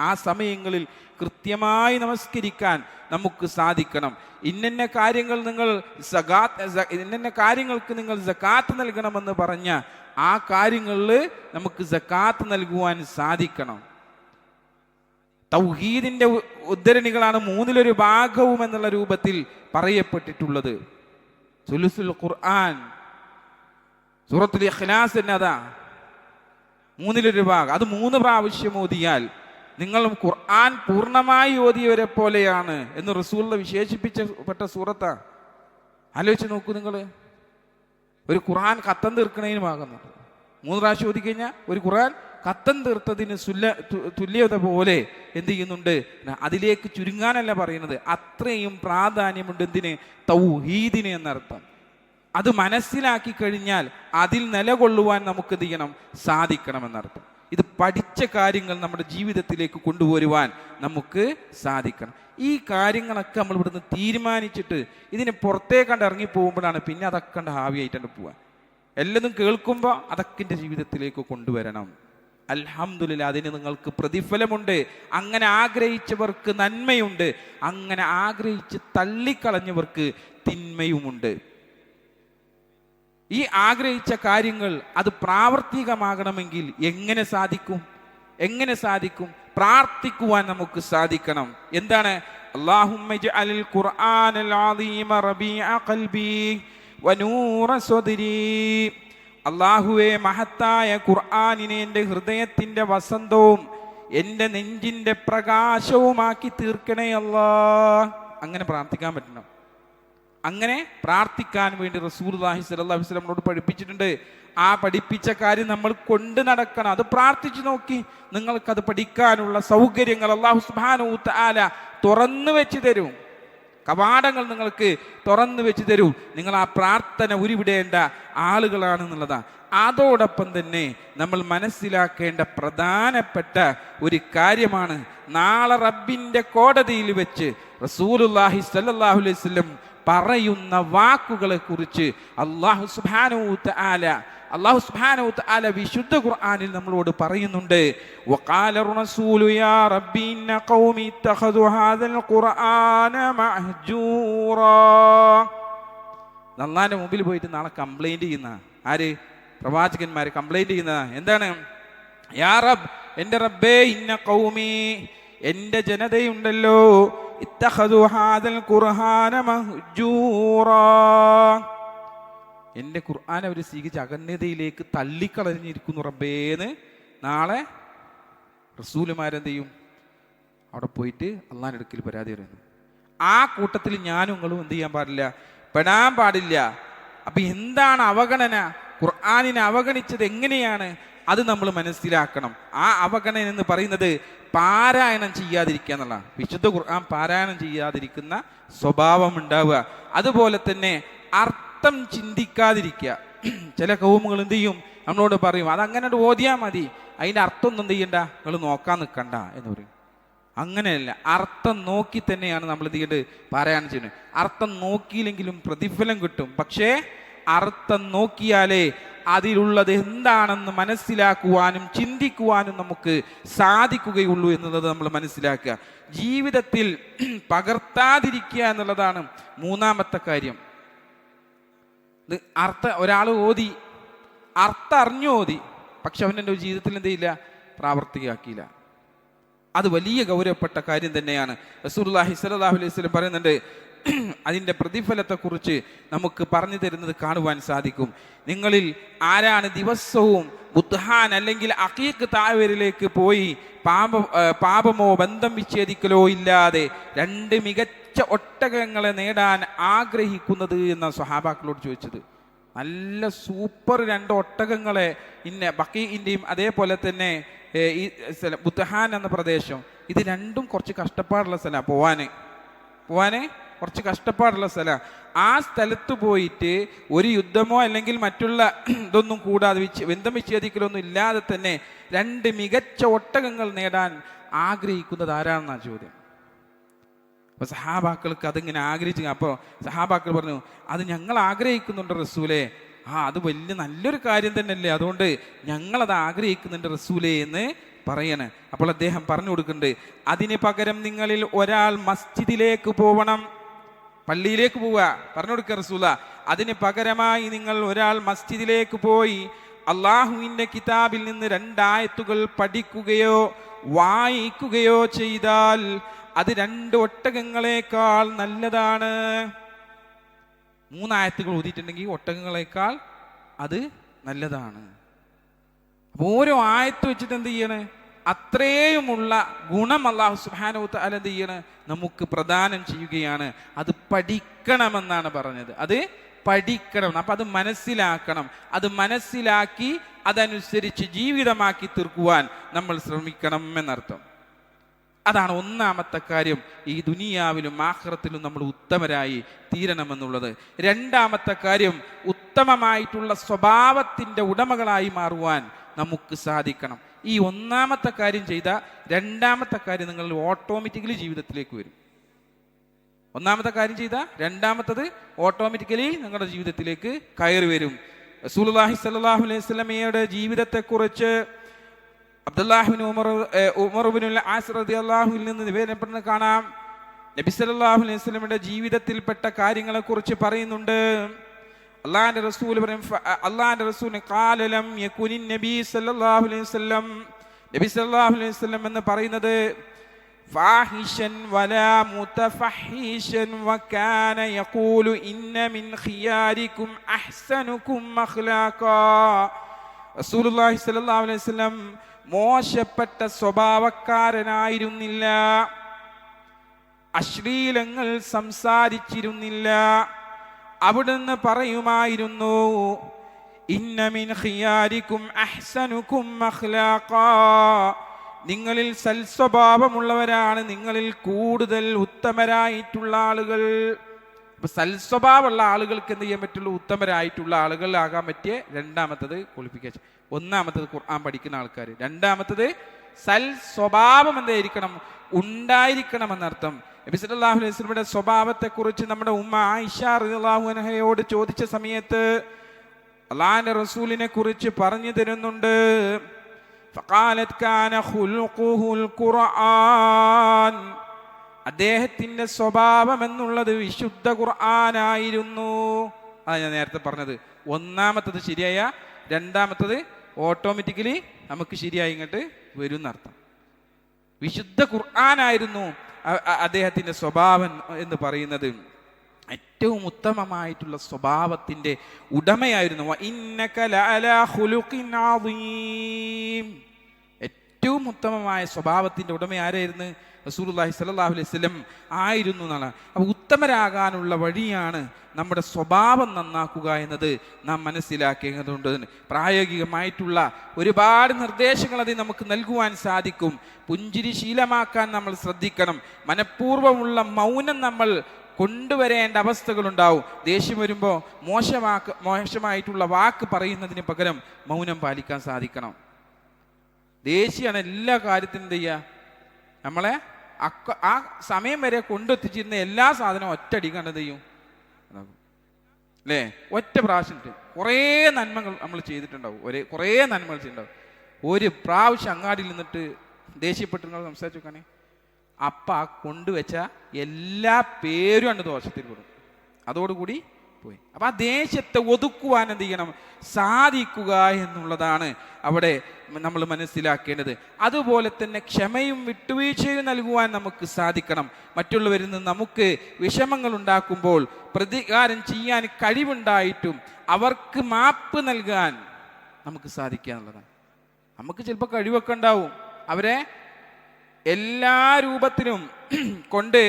ആ സമയങ്ങളിൽ കൃത്യമായി നമസ്കരിക്കാൻ നമുക്ക് സാധിക്കണം. ഇന്ന കാര്യങ്ങൾ നിങ്ങൾ ഇന്ന കാര്യങ്ങൾക്ക് നിങ്ങൾ സകാത്ത് നൽകണമെന്ന് പറഞ്ഞ ആ കാര്യങ്ങളിൽ നമുക്ക് സകാത്ത് നൽകുവാൻ സാധിക്കണം. തൗഹീദിന്റെ ഉദ്ധരണികളാണ് മൂന്നിലൊരു ഭാഗവും എന്നുള്ള രൂപത്തിൽ പറയപ്പെട്ടിട്ടുള്ളത്. സുലുസുൽ ഖുർആൻ സൂറത്തുൽ ഇഖ്ലാസ് എന്നതാ മൂന്നിലൊരു ഭാഗം. അത് 3 പ്രാവശ്യം ഓതിയാൽ നിങ്ങൾ ഖുർആൻ പൂർണ്ണമായി ഓതിയവരെ പോലെയാണ് എന്ന് റസൂലുള്ള വിശേഷിപ്പിച്ചപ്പെട്ട സൂറത്താ. ആലോചിച്ച് നോക്കൂ. നിങ്ങൾ ഒരു ഖുർആൻ ഖത്തം തീർക്കണതിന് ഭാഗമുണ്ട്. 3 പ്രാവശ്യം ഓതി കഴിഞ്ഞാൽ ഒരു ഖുർആൻ ഖത്തം തീർത്തതിന് തുല്യത പോലെ എന്ത് ചെയ്യുന്നുണ്ട്? അതിലേക്ക് ചുരുങ്ങാനല്ല പറയുന്നത്, അത്രയും പ്രാധാന്യമുണ്ട് എന്തിന്? തൗഹീദിന് എന്നർത്ഥം. അത് മനസ്സിലാക്കി കഴിഞ്ഞാൽ അതിൽ നിലകൊള്ളുവാൻ നമുക്ക് എന്ത് ചെയ്യണം? സാധിക്കണമെന്നർത്ഥം. ഇത് പഠിച്ച കാര്യങ്ങൾ നമ്മുടെ ജീവിതത്തിലേക്ക് കൊണ്ടുവരുവാൻ നമുക്ക് സാധിക്കണം. ഈ കാര്യങ്ങളൊക്കെ നമ്മൾ ഇവിടുന്ന് തീരുമാനിച്ചിട്ട് ഇതിനെ പുറത്തേക്കണ്ട് ഇറങ്ങി പോകുമ്പോഴാണ് പിന്നെ അതൊക്കെ കണ്ട് ഹാവിയായിട്ടാണ് പോവാൻ. എല്ലാതും കേൾക്കുമ്പോൾ അതൊക്കെ എൻ്റെ ജീവിതത്തിലേക്ക് കൊണ്ടുവരണം. അൽഹംദുലില്ലാ, അതിന് നിങ്ങൾക്ക് പ്രതിഫലമുണ്ട്. അങ്ങനെ ആഗ്രഹിച്ചവർക്ക് നന്മയുണ്ട്, അങ്ങനെ ആഗ്രഹിച്ച് തള്ളിക്കളഞ്ഞവർക്ക് തിന്മയുമുണ്ട്. ഈ ആഗ്രഹിച്ച കാര്യങ്ങൾ അത് പ്രാവർത്തികമാകണമെങ്കിൽ എങ്ങനെ സാധിക്കും? പ്രാർത്ഥിക്കുവാൻ നമുക്ക് സാധിക്കണം. എന്താണ്? അല്ലാഹുമ്മ ഇജ്അലിൽ ഖുർആനൽ അദീമ റബീഅ ഖൽബി വനൂറ സ്വദ്രി. അല്ലാഹുവേ, മഹത്തായ ഖുർആനിനെ എൻ്റെ ഹൃദയത്തിൻ്റെ വസന്തവും എൻ്റെ നെഞ്ചിൻ്റെ പ്രകാശവുമാക്കി തീർക്കണേ അല്ലാഹ്. അങ്ങനെ പ്രാർത്ഥിക്കാൻ പറ്റണം. അങ്ങനെ പ്രാർത്ഥിക്കാൻ വേണ്ടി റസൂലുള്ളാഹി സ്വല്ലല്ലാഹു അലൈഹി വസല്ലം പഠിപ്പിച്ചിട്ടുണ്ട്. ആ പഠിപ്പിച്ച കാര്യം നമ്മൾ കൊണ്ട് നടക്കണം. അത് പ്രാർത്ഥിച്ചു നോക്കി, നിങ്ങൾക്കത് പഠിക്കാനുള്ള സൗകര്യങ്ങൾ അല്ലാഹു സുബ്ഹാനഹു വ തആല തുറന്നു വെച്ച് തരും. കവാടങ്ങൾ നിങ്ങൾക്ക് തുറന്നു വെച്ച് തരൂ. നിങ്ങൾ ആ പ്രാർത്ഥന ഉരുവിടേണ്ട ആളുകളാണെന്നുള്ളതാണ്. അതോടൊപ്പം തന്നെ നമ്മൾ മനസ്സിലാക്കേണ്ട പ്രധാനപ്പെട്ട ഒരു കാര്യമാണ്, നാളെ റബ്ബിന്റെ കോടതിയിൽ വെച്ച് റസൂലുള്ളാഹി സ്വല്ലല്ലാഹു അലൈഹി വസല്ലം പറയുന്ന വാക്കുകളെ കുറിച്ച് അല്ലാഹു സുബ്ഹാനഹു വ തആല വിശുദ്ധ ഖുർആനിൽ നമ്മളോട് പറയുന്നുണ്ട്. വഖാല റസൂലു യാ റബ്ബി ഇന്ന ഖൗമി ഇത്തഖദു ഹാദൽ ഖുർആന മഹ്ജൂറാ. അല്ലാഹുവിന്റെ മുമ്പിൽ പോയിട്ട് നാളെ കംപ്ലൈന്റ് ചെയ്യുന്ന ആര്? പ്രവാചകന്മാർ കംപ്ലൈന്റ് ചെയ്യുന്നതാ. എന്താണ്? യാ റബ്ബ്, എൻ്റെ റബ്ബേ, ഇന്ന ഖൗമി, എൻ്റെ ജനതയുണ്ടല്ലോ, ഇത്തഖദു ഹാദൽ ഖുർആന മഹ്ജൂറാ, എൻ്റെ ഖുർആൻ അവർ സ്വീകരിച്ച് അഗണ്യതയിലേക്ക് തള്ളിക്കളഞ്ഞിരിക്കുന്നു റബ്ബേന്ന് നാളെ റസൂലുമാരെന്ത് ചെയ്യും? അവിടെ പോയിട്ട് അള്ളാഹിന്റെ അടുക്കൽ പരാതി പറയുന്നു. ആ കൂട്ടത്തിൽ ഞാനും നിങ്ങളും എന്ത് ചെയ്യാൻ പാടില്ല? പെടാൻ പാടില്ല. അപ്പൊ എന്താണ് അവഗണന? ഖുർആനിനെ അവഗണിച്ചത് എങ്ങനെയാണ്? അത് നമ്മൾ മനസ്സിലാക്കണം. ആ അവഗണന എന്ന് പറയുന്നത് പാരായണം ചെയ്യാതിരിക്കുക എന്നുള്ള, വിശുദ്ധ ഖുർആൻ പാരായണം ചെയ്യാതിരിക്കുന്ന സ്വഭാവം ഉണ്ടാവുക. അതുപോലെ തന്നെ അർത്ഥം ചിന്തിക്കാതിരിക്കുക. ചില കൗമുകൾ എന്ത് ചെയ്യും? നമ്മളോട് പറയും അതങ്ങനെ ഓതിയാൽ മതി, അതിൻ്റെ അർത്ഥം ഒന്നും എന്ത് ചെയ്യണ്ട, നിങ്ങൾ നോക്കാൻ നിൽക്കണ്ട എന്ന് പറയും. അങ്ങനെയല്ല, അർത്ഥം നോക്കി തന്നെയാണ് നമ്മൾ എന്ത് ചെയ്യേണ്ടത്? പാരായണം ചെയ്യുന്നത്. അർത്ഥം നോക്കിയില്ലെങ്കിലും പ്രതിഫലം കിട്ടും. പക്ഷേ അർത്ഥം നോക്കിയാലേ അതിലുള്ളത് എന്താണെന്ന് മനസ്സിലാക്കുവാനും ചിന്തിക്കുവാനും നമുക്ക് സാധിക്കുകയുള്ളൂ എന്നുള്ളത് നമ്മൾ മനസ്സിലാക്കുക. ജീവിതത്തിൽ പകർത്താതിരിക്കുക എന്നുള്ളതാണ് മൂന്നാമത്തെ കാര്യം. ഒരാൾ ഓതി, അർത്ഥം അറിഞ്ഞു ഓതി, പക്ഷെ അവൻ്റെ ജീവിതത്തിൽ എന്ത് ചെയ്യില്ല? പ്രാവർത്തികമാക്കിയില്ല. അത് വലിയ ഗൗരവപ്പെട്ട കാര്യം തന്നെയാണ്. റസൂലുള്ളാഹി സ്വല്ലല്ലാഹു അലൈഹി വസല്ലം പറയുന്നുണ്ട്, അതിൻ്റെ പ്രതിഫലത്തെക്കുറിച്ച് നമുക്ക് പറഞ്ഞു തരുന്നത് കാണുവാൻ സാധിക്കും. നിങ്ങളിൽ ആരാണ് ദിവസവും ബുദ്ഹാൻ അല്ലെങ്കിൽ അഖീഖ് താഴ്വരയിലേക്ക് പോയി പാപമോ ബന്ധം വിച്ഛേദിക്കലോ ഇല്ലാതെ 2 മികച്ച ഒട്ടകങ്ങളെ നേടാൻ ആഗ്രഹിക്കുന്നത് എന്ന സ്വഹാബാക്കളോട് ചോദിച്ചത്. നല്ല സൂപ്പർ 2 ഒട്ടകങ്ങളെ ബഖീഇന്റെയും അതേപോലെ തന്നെ ഈ ബുദ്ഹാൻ എന്ന പ്രദേശം, ഇത് രണ്ടും കുറച്ച് കഷ്ടപ്പാടുള്ള സ്ഥലമാണ്. പോവാന് കുറച്ച് കഷ്ടപ്പാടുള്ള സ്ഥലമാണ്. ആ സ്ഥലത്ത് പോയിട്ട് ഒരു യുദ്ധമോ അല്ലെങ്കിൽ മറ്റുള്ള ഇതൊന്നും കൂടാതെ ബന്ധം വിച്ഛേദിക്കലൊന്നും ഇല്ലാതെ തന്നെ 2 മികച്ച ഒട്ടകങ്ങൾ നേടാൻ ആഗ്രഹിക്കുന്നത് ആരാണെന്നാണ് ചോദ്യം. അപ്പൊ സഹാബാക്കൾക്ക് അതിങ്ങനെ ആഗ്രഹിച്ചു. അപ്പോൾ സഹാബാക്കൾ പറഞ്ഞു, അത് ഞങ്ങൾ ആഗ്രഹിക്കുന്നുണ്ട് റസൂലേ. അത് വലിയ നല്ലൊരു കാര്യം തന്നെയല്ലേ, അതുകൊണ്ട് ഞങ്ങളത് ആഗ്രഹിക്കുന്നുണ്ട് റസൂലേ എന്ന് പറയണേ. അപ്പോൾ അദ്ദേഹം പറഞ്ഞു കൊടുക്കുന്നുണ്ട്, അതിന് പകരം നിങ്ങളിൽ ഒരാൾ മസ്ജിദിലേക്ക് പോവണം, പള്ളിയിലേക്ക് പോവുക. പറഞ്ഞു കൊടുക്കുക റസൂല, അതിന് പകരമായി നിങ്ങൾ ഒരാൾ മസ്ജിദിലേക്ക് പോയി അള്ളാഹുവിൻ്റെ കിതാബിൽ നിന്ന് 2 ആയത്തുകൾ പഠിക്കുകയോ വായിക്കുകയോ ചെയ്താൽ അത് 2 ഒട്ടകങ്ങളെക്കാൾ നല്ലതാണ്. 3 ആയത്തുകൾ ഓതിയിട്ടുണ്ടെങ്കിൽ ഒട്ടകങ്ങളെക്കാൾ അത് നല്ലതാണ്. അപ്പോൾ ഓരോ ആയത്ത് വെച്ചിട്ട് എന്ത് ചെയ്യണേ? അത്രയുമുള്ള ഗുണം അല്ലാഹു സുബ്ഹാനഹു വ തആല എന്ത് ചെയ്യണേ? നമുക്ക് പ്രദാനം ചെയ്യുകയാണ്. അത് പഠിക്കണമെന്നാണ് പറഞ്ഞത്. അത് പഠിക്കണം. അപ്പം അത് മനസ്സിലാക്കണം. അത് മനസ്സിലാക്കി അതനുസരിച്ച് ജീവിതമാക്കി തീർക്കുവാൻ നമ്മൾ ശ്രമിക്കണം എന്നർത്ഥം. അതാണ് ഒന്നാമത്തെ കാര്യം. ഈ ദുനിയാവിലും ആഖിറത്തിലും നമ്മൾ ഉത്തമരായി തീരണമെന്നുള്ളത്. രണ്ടാമത്തെ കാര്യം, ഉത്തമമായിട്ടുള്ള സ്വഭാവത്തിൻ്റെ ഉടമകളായി മാറുവാൻ നമുക്ക് സാധിക്കണം. ഈ ഒന്നാമത്തെ കാര്യം ചെയ്ത രണ്ടാമത്തെ കാര്യം നിങ്ങൾ ഓട്ടോമാറ്റിക്കലി ജീവിതത്തിലേക്ക് വരും. ഒന്നാമത്തെ കാര്യം ചെയ്ത രണ്ടാമത്തത് ഓട്ടോമാറ്റിക്കലി നിങ്ങളുടെ ജീവിതത്തിലേക്ക് കയറി വരും. റസൂലുള്ളാഹി സ്വല്ലല്ലാഹു അലൈഹി വസല്ലമയുടെ ജീവിതത്തെക്കുറിച്ച് അബ്ദുല്ലാഹി ബിൻ ഉമർ ഇബ്നുൽ ആസ് റളിയല്ലാഹു അൻഹു നിന്ന് നിവേദനപ്പെടുന്നത് കാണാം. നബി സല്ലല്ലാഹു അലൈഹി വസല്ലമയുടെ ജീവിതത്തിൽപ്പെട്ട കാര്യങ്ങളെ കുറിച്ച് പറയുന്നുണ്ട്. അള്ളാഹിന്റെ റസൂൽ പറയും, അള്ളാഹിന്റെ റസൂലിന് ഖാല ലം യകുനിൻ നബി സല്ലല്ലാഹു അലൈഹി വസല്ലം, നബി സല്ലല്ലാഹു അലൈഹി വസല്ലം എന്ന് പറയുന്നത് ഫാഹിഷൻ വലാ മുതഫഹിഷൻ വകാന യഖൂലു ഇന്ന മിൻ ഖിയാരികും അഹ്സനുകും അഖ്ലാഖാ. റസൂലുള്ളാഹി സ്വല്ലല്ലാഹു അലൈഹി വസല്ലം മോശപ്പെട്ട സ്വഭാവക്കാരനായിരുന്നില്ല, അശ്ലീലങ്ങൾ സംസാരിച്ചിരുന്നില്ല. അവിടുന്ന് പറയുമായിരുന്നു, ഇന്ന മിൻ ഖിയാരികും അഹ്സനുകും അഖ്ലാഖാ, നിങ്ങളിൽ സൽസ്വഭാവമുള്ളവരാണ് നിങ്ങളിൽ കൂടുതൽ ഉത്തമരായിട്ടുള്ള ആളുകൾ. അപ്പൊ സൽസ്വഭാവമുള്ള ആളുകൾക്ക് എന്ത് ചെയ്യാൻ പറ്റുള്ളൂ? ഉത്തമരായിട്ടുള്ള ആളുകളാകാൻ പറ്റിയ രണ്ടാമത്തത് ക്വാളിഫിക്കേഷൻ. ഒന്നാമത്തത് ഖുർആൻ പഠിക്കുന്ന ആൾക്കാർ, രണ്ടാമത്തത് സൽസ്വഭാവം എന്തായിരിക്കണം? ഉണ്ടായിരിക്കണം എന്നർത്ഥം. നബി സല്ലല്ലാഹു അലൈഹി വസല്ലമയുടെ സ്വഭാവത്തെക്കുറിച്ച് നമ്മുടെ ഉമ്മ ആയിഷ റളിയല്ലാഹു അൻഹയോട് ചോദിച്ച സമയത്ത് അല്ലാഹുവിന്റെ റസൂലിനെ കുറിച്ച് പറഞ്ഞു തരുന്നുണ്ട്. ഫഖാലത് കാന ഖുൽഖുഹുൽ ഖുർആൻ, അദ്ദേഹത്തിന്റെ സ്വഭാവം എന്നുള്ളത് വിശുദ്ധ ഖുർആനായിരുന്നു. അതാണ് ഞാൻ നേരത്തെ പറഞ്ഞത്. ഒന്നാമത്തത് ശരിയായ രണ്ടാമത്തത് ഓട്ടോമാറ്റിക്കലി നമുക്ക് ശരിയായി ഇങ്ങോട്ട് വരും എന്നർത്ഥം. വിശുദ്ധ ഖുർആനായിരുന്നു അദ്ദേഹത്തിന്റെ സ്വഭാവം എന്ന് പറയുന്നത്. ഏറ്റവും ഉത്തമമായിട്ടുള്ള സ്വഭാവത്തിന്റെ ഉടമയായിരുന്നു. ഏറ്റവും ഉത്തമമായ സ്വഭാവത്തിന്റെ ഉടമ ആരായിരുന്നു? റസൂലുള്ളാഹി സ്വല്ലല്ലാഹു അലൈഹി വസല്ലം ആയിരുന്നു എന്നാണ്. അപ്പോൾ ഉത്തമരാകാനുള്ള വഴിയാണ് നമ്മുടെ സ്വഭാവം നന്നാക്കുക എന്നത് നാം മനസ്സിലാക്കേണ്ടതുണ്ട്. പ്രായോഗികമായിട്ടുള്ള ഒരുപാട് നിർദ്ദേശങ്ങൾ അതിൽ നമുക്ക് നൽകുവാൻ സാധിക്കും. പുഞ്ചിരി ശീലമാക്കാൻ നമ്മൾ ശ്രദ്ധിക്കണം. മനഃപൂർവ്വമുള്ള മൗനം നമ്മൾ കൊണ്ടുവരേണ്ട അവസ്ഥകളുണ്ടാവും. ദേഷ്യം വരുമ്പോൾ മോശമായിട്ടുള്ള വാക്ക് പറയുന്നതിന് പകരം മൗനം പാലിക്കാൻ സാധിക്കണം. ദേഷ്യമാണ് എല്ലാ കാര്യത്തിനും എന്ത് ചെയ്യുക? നമ്മളെ ആ സമയം വരെ കൊണ്ടെത്തിച്ചിരുന്ന എല്ലാ സാധനവും ഒറ്റയടിക്കാണ്ട് എന്ത് ചെയ്യും? അല്ലേ? ഒറ്റ പ്രാവശ്യം കുറേ നന്മകൾ നമ്മൾ ചെയ്തിട്ടുണ്ടാവും. കുറേ നന്മകൾ ചെയ്തിട്ടുണ്ടാവും. ഒരു പ്രാവശ്യം അങ്ങാടിയിൽ നിന്നിട്ട് ദേഷ്യപ്പെട്ട് നിങ്ങൾ സംസാരിച്ചു നോക്കാനേ, അപ്പം ആ കൊണ്ടുവച്ച എല്ലാ പേരും ഉണ്ട് ദോഷത്തിൽ പെടും. അതോടുകൂടി പോയി. അപ്പം ആ ദേഷ്യത്തെ ഒതുക്കുവാൻ എന്ത് ചെയ്യണം? സാധിക്കുക എന്നുള്ളതാണ് അവിടെ നമ്മൾ മനസ്സിലാക്കേണ്ടത്. അതുപോലെ തന്നെ ക്ഷമയും വിട്ടുവീഴ്ചയും നൽകുവാൻ നമുക്ക് സാധിക്കണം. മറ്റുള്ളവരിൽ നിന്ന് നമുക്ക് വിഷമങ്ങൾ ഉണ്ടാക്കുമ്പോൾ പ്രതികാരം ചെയ്യാൻ കഴിവുണ്ടായിട്ടും അവർക്ക് മാപ്പ് നൽകാൻ നമുക്ക് സാധിക്കുക എന്നുള്ളതാണ്. നമുക്ക് ചിലപ്പോൾ കഴിവൊക്കെ ഉണ്ടാവും, അവരെ എല്ലാ രൂപത്തിലും കൊണ്ട്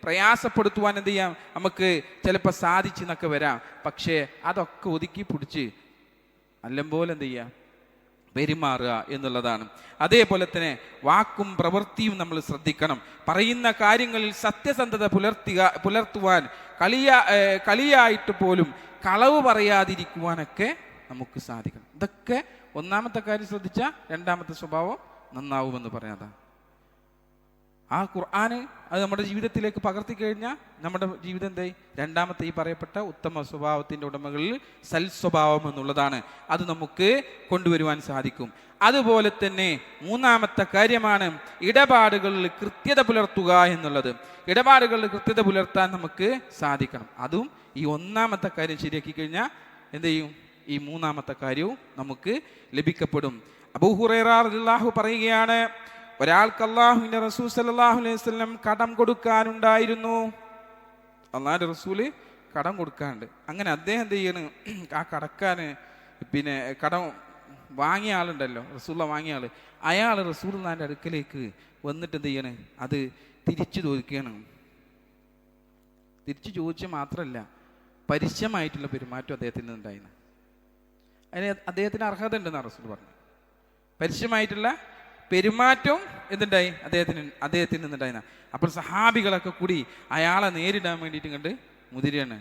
പ്രയാസപ്പെടുത്തുവാൻ എന്ത് ചെയ്യാം? നമുക്ക് ചിലപ്പോൾ സാധിച്ചെന്നൊക്കെ വരാം. പക്ഷേ അതൊക്കെ ഒതുക്കി പിടിച്ച് നല്ലപോലെ എന്ത് ചെയ്യാം? പെരുമാറുക എന്നുള്ളതാണ്. അതേപോലെ തന്നെ വാക്കും പ്രവൃത്തിയും നമ്മൾ ശ്രദ്ധിക്കണം. പറയുന്ന കാര്യങ്ങളിൽ സത്യസന്ധത പുലർത്തുവാൻ കളിയായിട്ട് പോലും കളവ് പറയാതിരിക്കുവാനൊക്കെ നമുക്ക് സാധിക്കണം. ഇതൊക്കെ ഒന്നാമത്തെ കാര്യം ശ്രദ്ധിച്ചാൽ രണ്ടാമത്തെ സ്വഭാവം നന്നാവുമെന്ന് പറയാതാണ്. ആ ഖുർആന് അത് നമ്മുടെ ജീവിതത്തിലേക്ക് പകർത്തി കഴിഞ്ഞാൽ നമ്മുടെ ജീവിതം എന്തായി? രണ്ടാമത്തെ ഈ പറയപ്പെട്ട ഉത്തമ സ്വഭാവത്തിൻ്റെ ഉടമകളിൽ സൽസ്വഭാവം എന്നുള്ളതാണ്. അത് നമുക്ക് കൊണ്ടുവരുവാൻ സാധിക്കും. അതുപോലെ തന്നെ മൂന്നാമത്തെ കാര്യമാണ് ഇടപാടുകളിൽ കൃത്യത പുലർത്തുക എന്നുള്ളത്. ഇടപാടുകളിൽ കൃത്യത പുലർത്താൻ നമുക്ക് സാധിക്കണം. അതും ഈ ഒന്നാമത്തെ കാര്യം ശരിയാക്കി കഴിഞ്ഞാൽ എന്ത് ചെയ്യും? ഈ മൂന്നാമത്തെ കാര്യവും നമുക്ക് ലഭിക്കപ്പെടും. അബൂ ഹുറൈറ റളിയല്ലാഹു പറയുകയാണ്, ഒരാൾക്ക് അല്ലാഹുവിന്റെ റസൂൽ സല്ലല്ലാഹു അലൈഹി വസല്ലം കടം കൊടുക്കാനുണ്ടായിരുന്നു. അല്ലാഹുവിന്റെ റസൂല് കടം കൊടുക്കാനുണ്ട്. അങ്ങനെ അദ്ദേഹം എന്ത് ചെയ്യണ്? ആ കടക്കാന് കടം വാങ്ങിയ ആളുണ്ടല്ലോ, റസൂലുള്ള വാങ്ങിയ ആള്, അയാൾ റസൂലുള്ളാഹിന്റെ അടുക്കലേക്ക് വന്നിട്ട് എന്ത് ചെയ്യണ്? അത് തിരിച്ചു ചോദിക്കുകയാണ്. തിരിച്ചു ചോദിച്ച് മാത്രമല്ല, പരിശ്യമായിട്ടുള്ള പെരുമാറ്റം അദ്ദേഹത്തിൽ നിന്നുണ്ടായിരുന്നു. അതിന് അദ്ദേഹത്തിന് അർഹത ഉണ്ടെന്നാണ് റസൂൽ പറഞ്ഞു. പരിശ്യമായിട്ടുള്ള പെരുമാറ്റവും എന്തുണ്ടായി? അദ്ദേഹത്തിന് നിന്നുണ്ടായിരുന്ന. അപ്പോൾ സഹാബികളൊക്കെ കൂടി അയാളെ നേരിടാൻ വേണ്ടിയിട്ട് കണ്ട് മുതിരാണ്.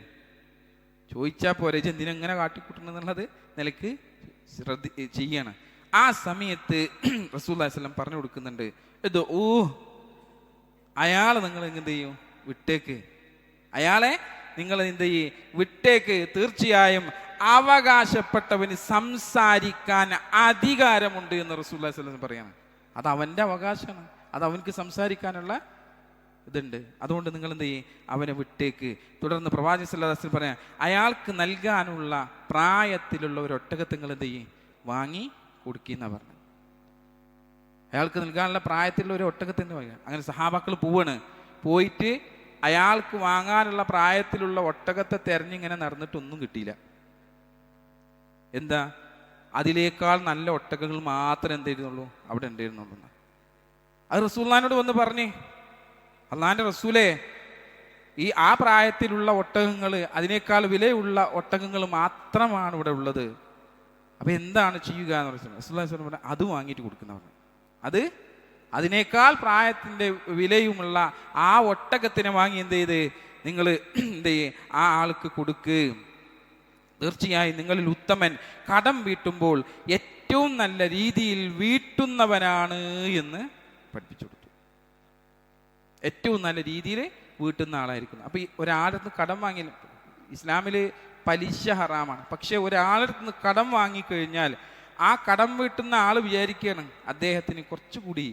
ചോദിച്ചാൽ പോരെ, എന്തിനെങ്ങനെ കാട്ടിക്കൂട്ടണമെന്നുള്ളത് നിലക്ക് ചെയ്യാണ്. ആ സമയത്ത് റസൂലുള്ളാഹി സ്വല്ലല്ലാഹു അലൈഹി വസല്ലം പറഞ്ഞു കൊടുക്കുന്നുണ്ട്, അയാളെ നിങ്ങൾ എന്ത് ചെയ്യും? വിട്ടേക്ക്. അയാളെ നിങ്ങൾ എന്ത് ചെയ്യും? വിട്ടേക്ക്. തീർച്ചയായും അവകാശപ്പെട്ടവന് സംസാരിക്കാൻ അധികാരമുണ്ട് എന്ന് റസൂലുള്ളാഹി സ്വല്ലല്ലാഹു അലൈഹി വസല്ലം പറയാണ്. അത് അവൻ്റെ അവകാശമാണ്, അത് അവനക്ക് സംസാരിക്കാനുള്ള ഇതുണ്ട്. അതുകൊണ്ട് നിങ്ങൾ എന്ത് ചെയ്യും? അവനെ വിട്ടേക്ക്. തുടർന്ന് പ്രവാചകൻ സല്ലല്ലാഹു അലൈഹി വസല്ലം പറയാം, അയാൾക്ക് നൽകാനുള്ള പ്രായത്തിലുള്ള ഒരു ഒട്ടകത്തെ നിങ്ങൾ എന്ത് ചെയ്യും? വാങ്ങി കൊടുക്കുന്ന പറഞ്ഞു. അയാൾക്ക് നൽകാനുള്ള പ്രായത്തിലുള്ള ഒരു ഒട്ടകത്തിന് വാങ്ങുക. അങ്ങനെ സഹാബാക്കൾ പോയിട്ട് അയാൾക്ക് വാങ്ങാനുള്ള പ്രായത്തിലുള്ള ഒട്ടകത്തെ തെരഞ്ഞിങ്ങനെ നടന്നിട്ടൊന്നും കിട്ടിയില്ല. എന്താ? അതിലേക്കാൾ നല്ല ഒട്ടകങ്ങൾ മാത്രമേ എന്തായിരുന്നുള്ളൂ അവിടെ ഉണ്ടായിരുന്നുള്ളൂ. അത് റസൂലുള്ളാഹിനോട് വന്ന് പറഞ്ഞേ, അല്ലാഹുവിന്റെ റസൂലേ, ആ പ്രായത്തിലുള്ള ഒട്ടകങ്ങൾ, അതിനേക്കാൾ വിലയുള്ള ഒട്ടകങ്ങൾ മാത്രമാണ് ഇവിടെ ഉള്ളത്. അപ്പൊ എന്താണ് ചെയ്യുക എന്ന് റസൂലുള്ളാഹി സ്വല്ലല്ലാഹു അലൈഹി വസല്ലം പറഞ്ഞു, അത് വാങ്ങിയിട്ട് കൊടുക്കുന്നവർ. അത് അതിനേക്കാൾ പ്രായത്തിൻ്റെ വിലയുമുള്ള ആ ഒട്ടകത്തിനെ വാങ്ങി എന്ത് ചെയ്ത് നിങ്ങൾ എന്ത് ചെയ്യേ ആ ആൾക്ക് കൊടുക്ക്. തീർച്ചയായും നിങ്ങളിൽ ഉത്തമൻ കടം വീട്ടുമ്പോൾ ഏറ്റവും നല്ല രീതിയിൽ വീട്ടുന്നവനാണ് എന്ന് പഠിപ്പിച്ചു കൊടുത്തു. ഏറ്റവും നല്ല രീതിയിൽ വീട്ടുന്ന ആളായിരിക്കുന്നു. അപ്പോൾ ഈ ഒരാളടുത്ത് കടം വാങ്ങി, ഇസ്ലാമിൽ പലിശ ഹറാമാണ്, പക്ഷെ ഒരാളടുത്ത് കടം വാങ്ങിക്കഴിഞ്ഞാൽ ആ കടം വീട്ടുന്ന ആൾ വിചാരിക്കുകയാണ് അദ്ദേഹത്തിന് കുറച്ചുകൂടി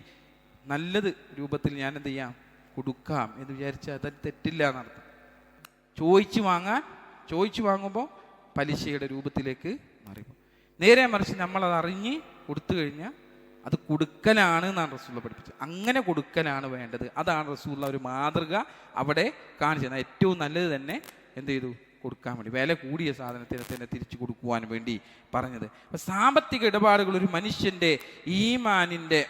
നല്ലത് രൂപത്തിൽ ഞാൻ എന്ത് ചെയ്യാം കൊടുക്കാം എന്ന് വിചാരിച്ചാൽ അത് തെറ്റില്ല എന്നർത്ഥം. ചോദിച്ചു വാങ്ങുമ്പോൾ പലിശയുടെ രൂപത്തിലേക്ക് മാറിപ്പോൾ, നേരെ മറിച്ച് നമ്മളത് അറിഞ്ഞ് കൊടുത്തു കഴിഞ്ഞാൽ അത് കൊടുക്കലാണ് എന്നാണ് റസൂൽ പഠിപ്പിച്ചത്. അങ്ങനെ കൊടുക്കലാണ് വേണ്ടത്. അതാണ് റസൂൽ ഒരു മാതൃക അവിടെ കാണിച്ചത്. ഏറ്റവും നല്ലത് തന്നെ എന്ത് ചെയ്തു കൊടുക്കാൻ വേണ്ടി, വില കൂടിയ സാധനത്തിന് തന്നെ തിരിച്ചു കൊടുക്കുവാൻ വേണ്ടി പറഞ്ഞത്. അപ്പം സാമ്പത്തിക ഇടപാടുകൾ ഒരു മനുഷ്യൻ്റെ ഈമാനിൻ്റെ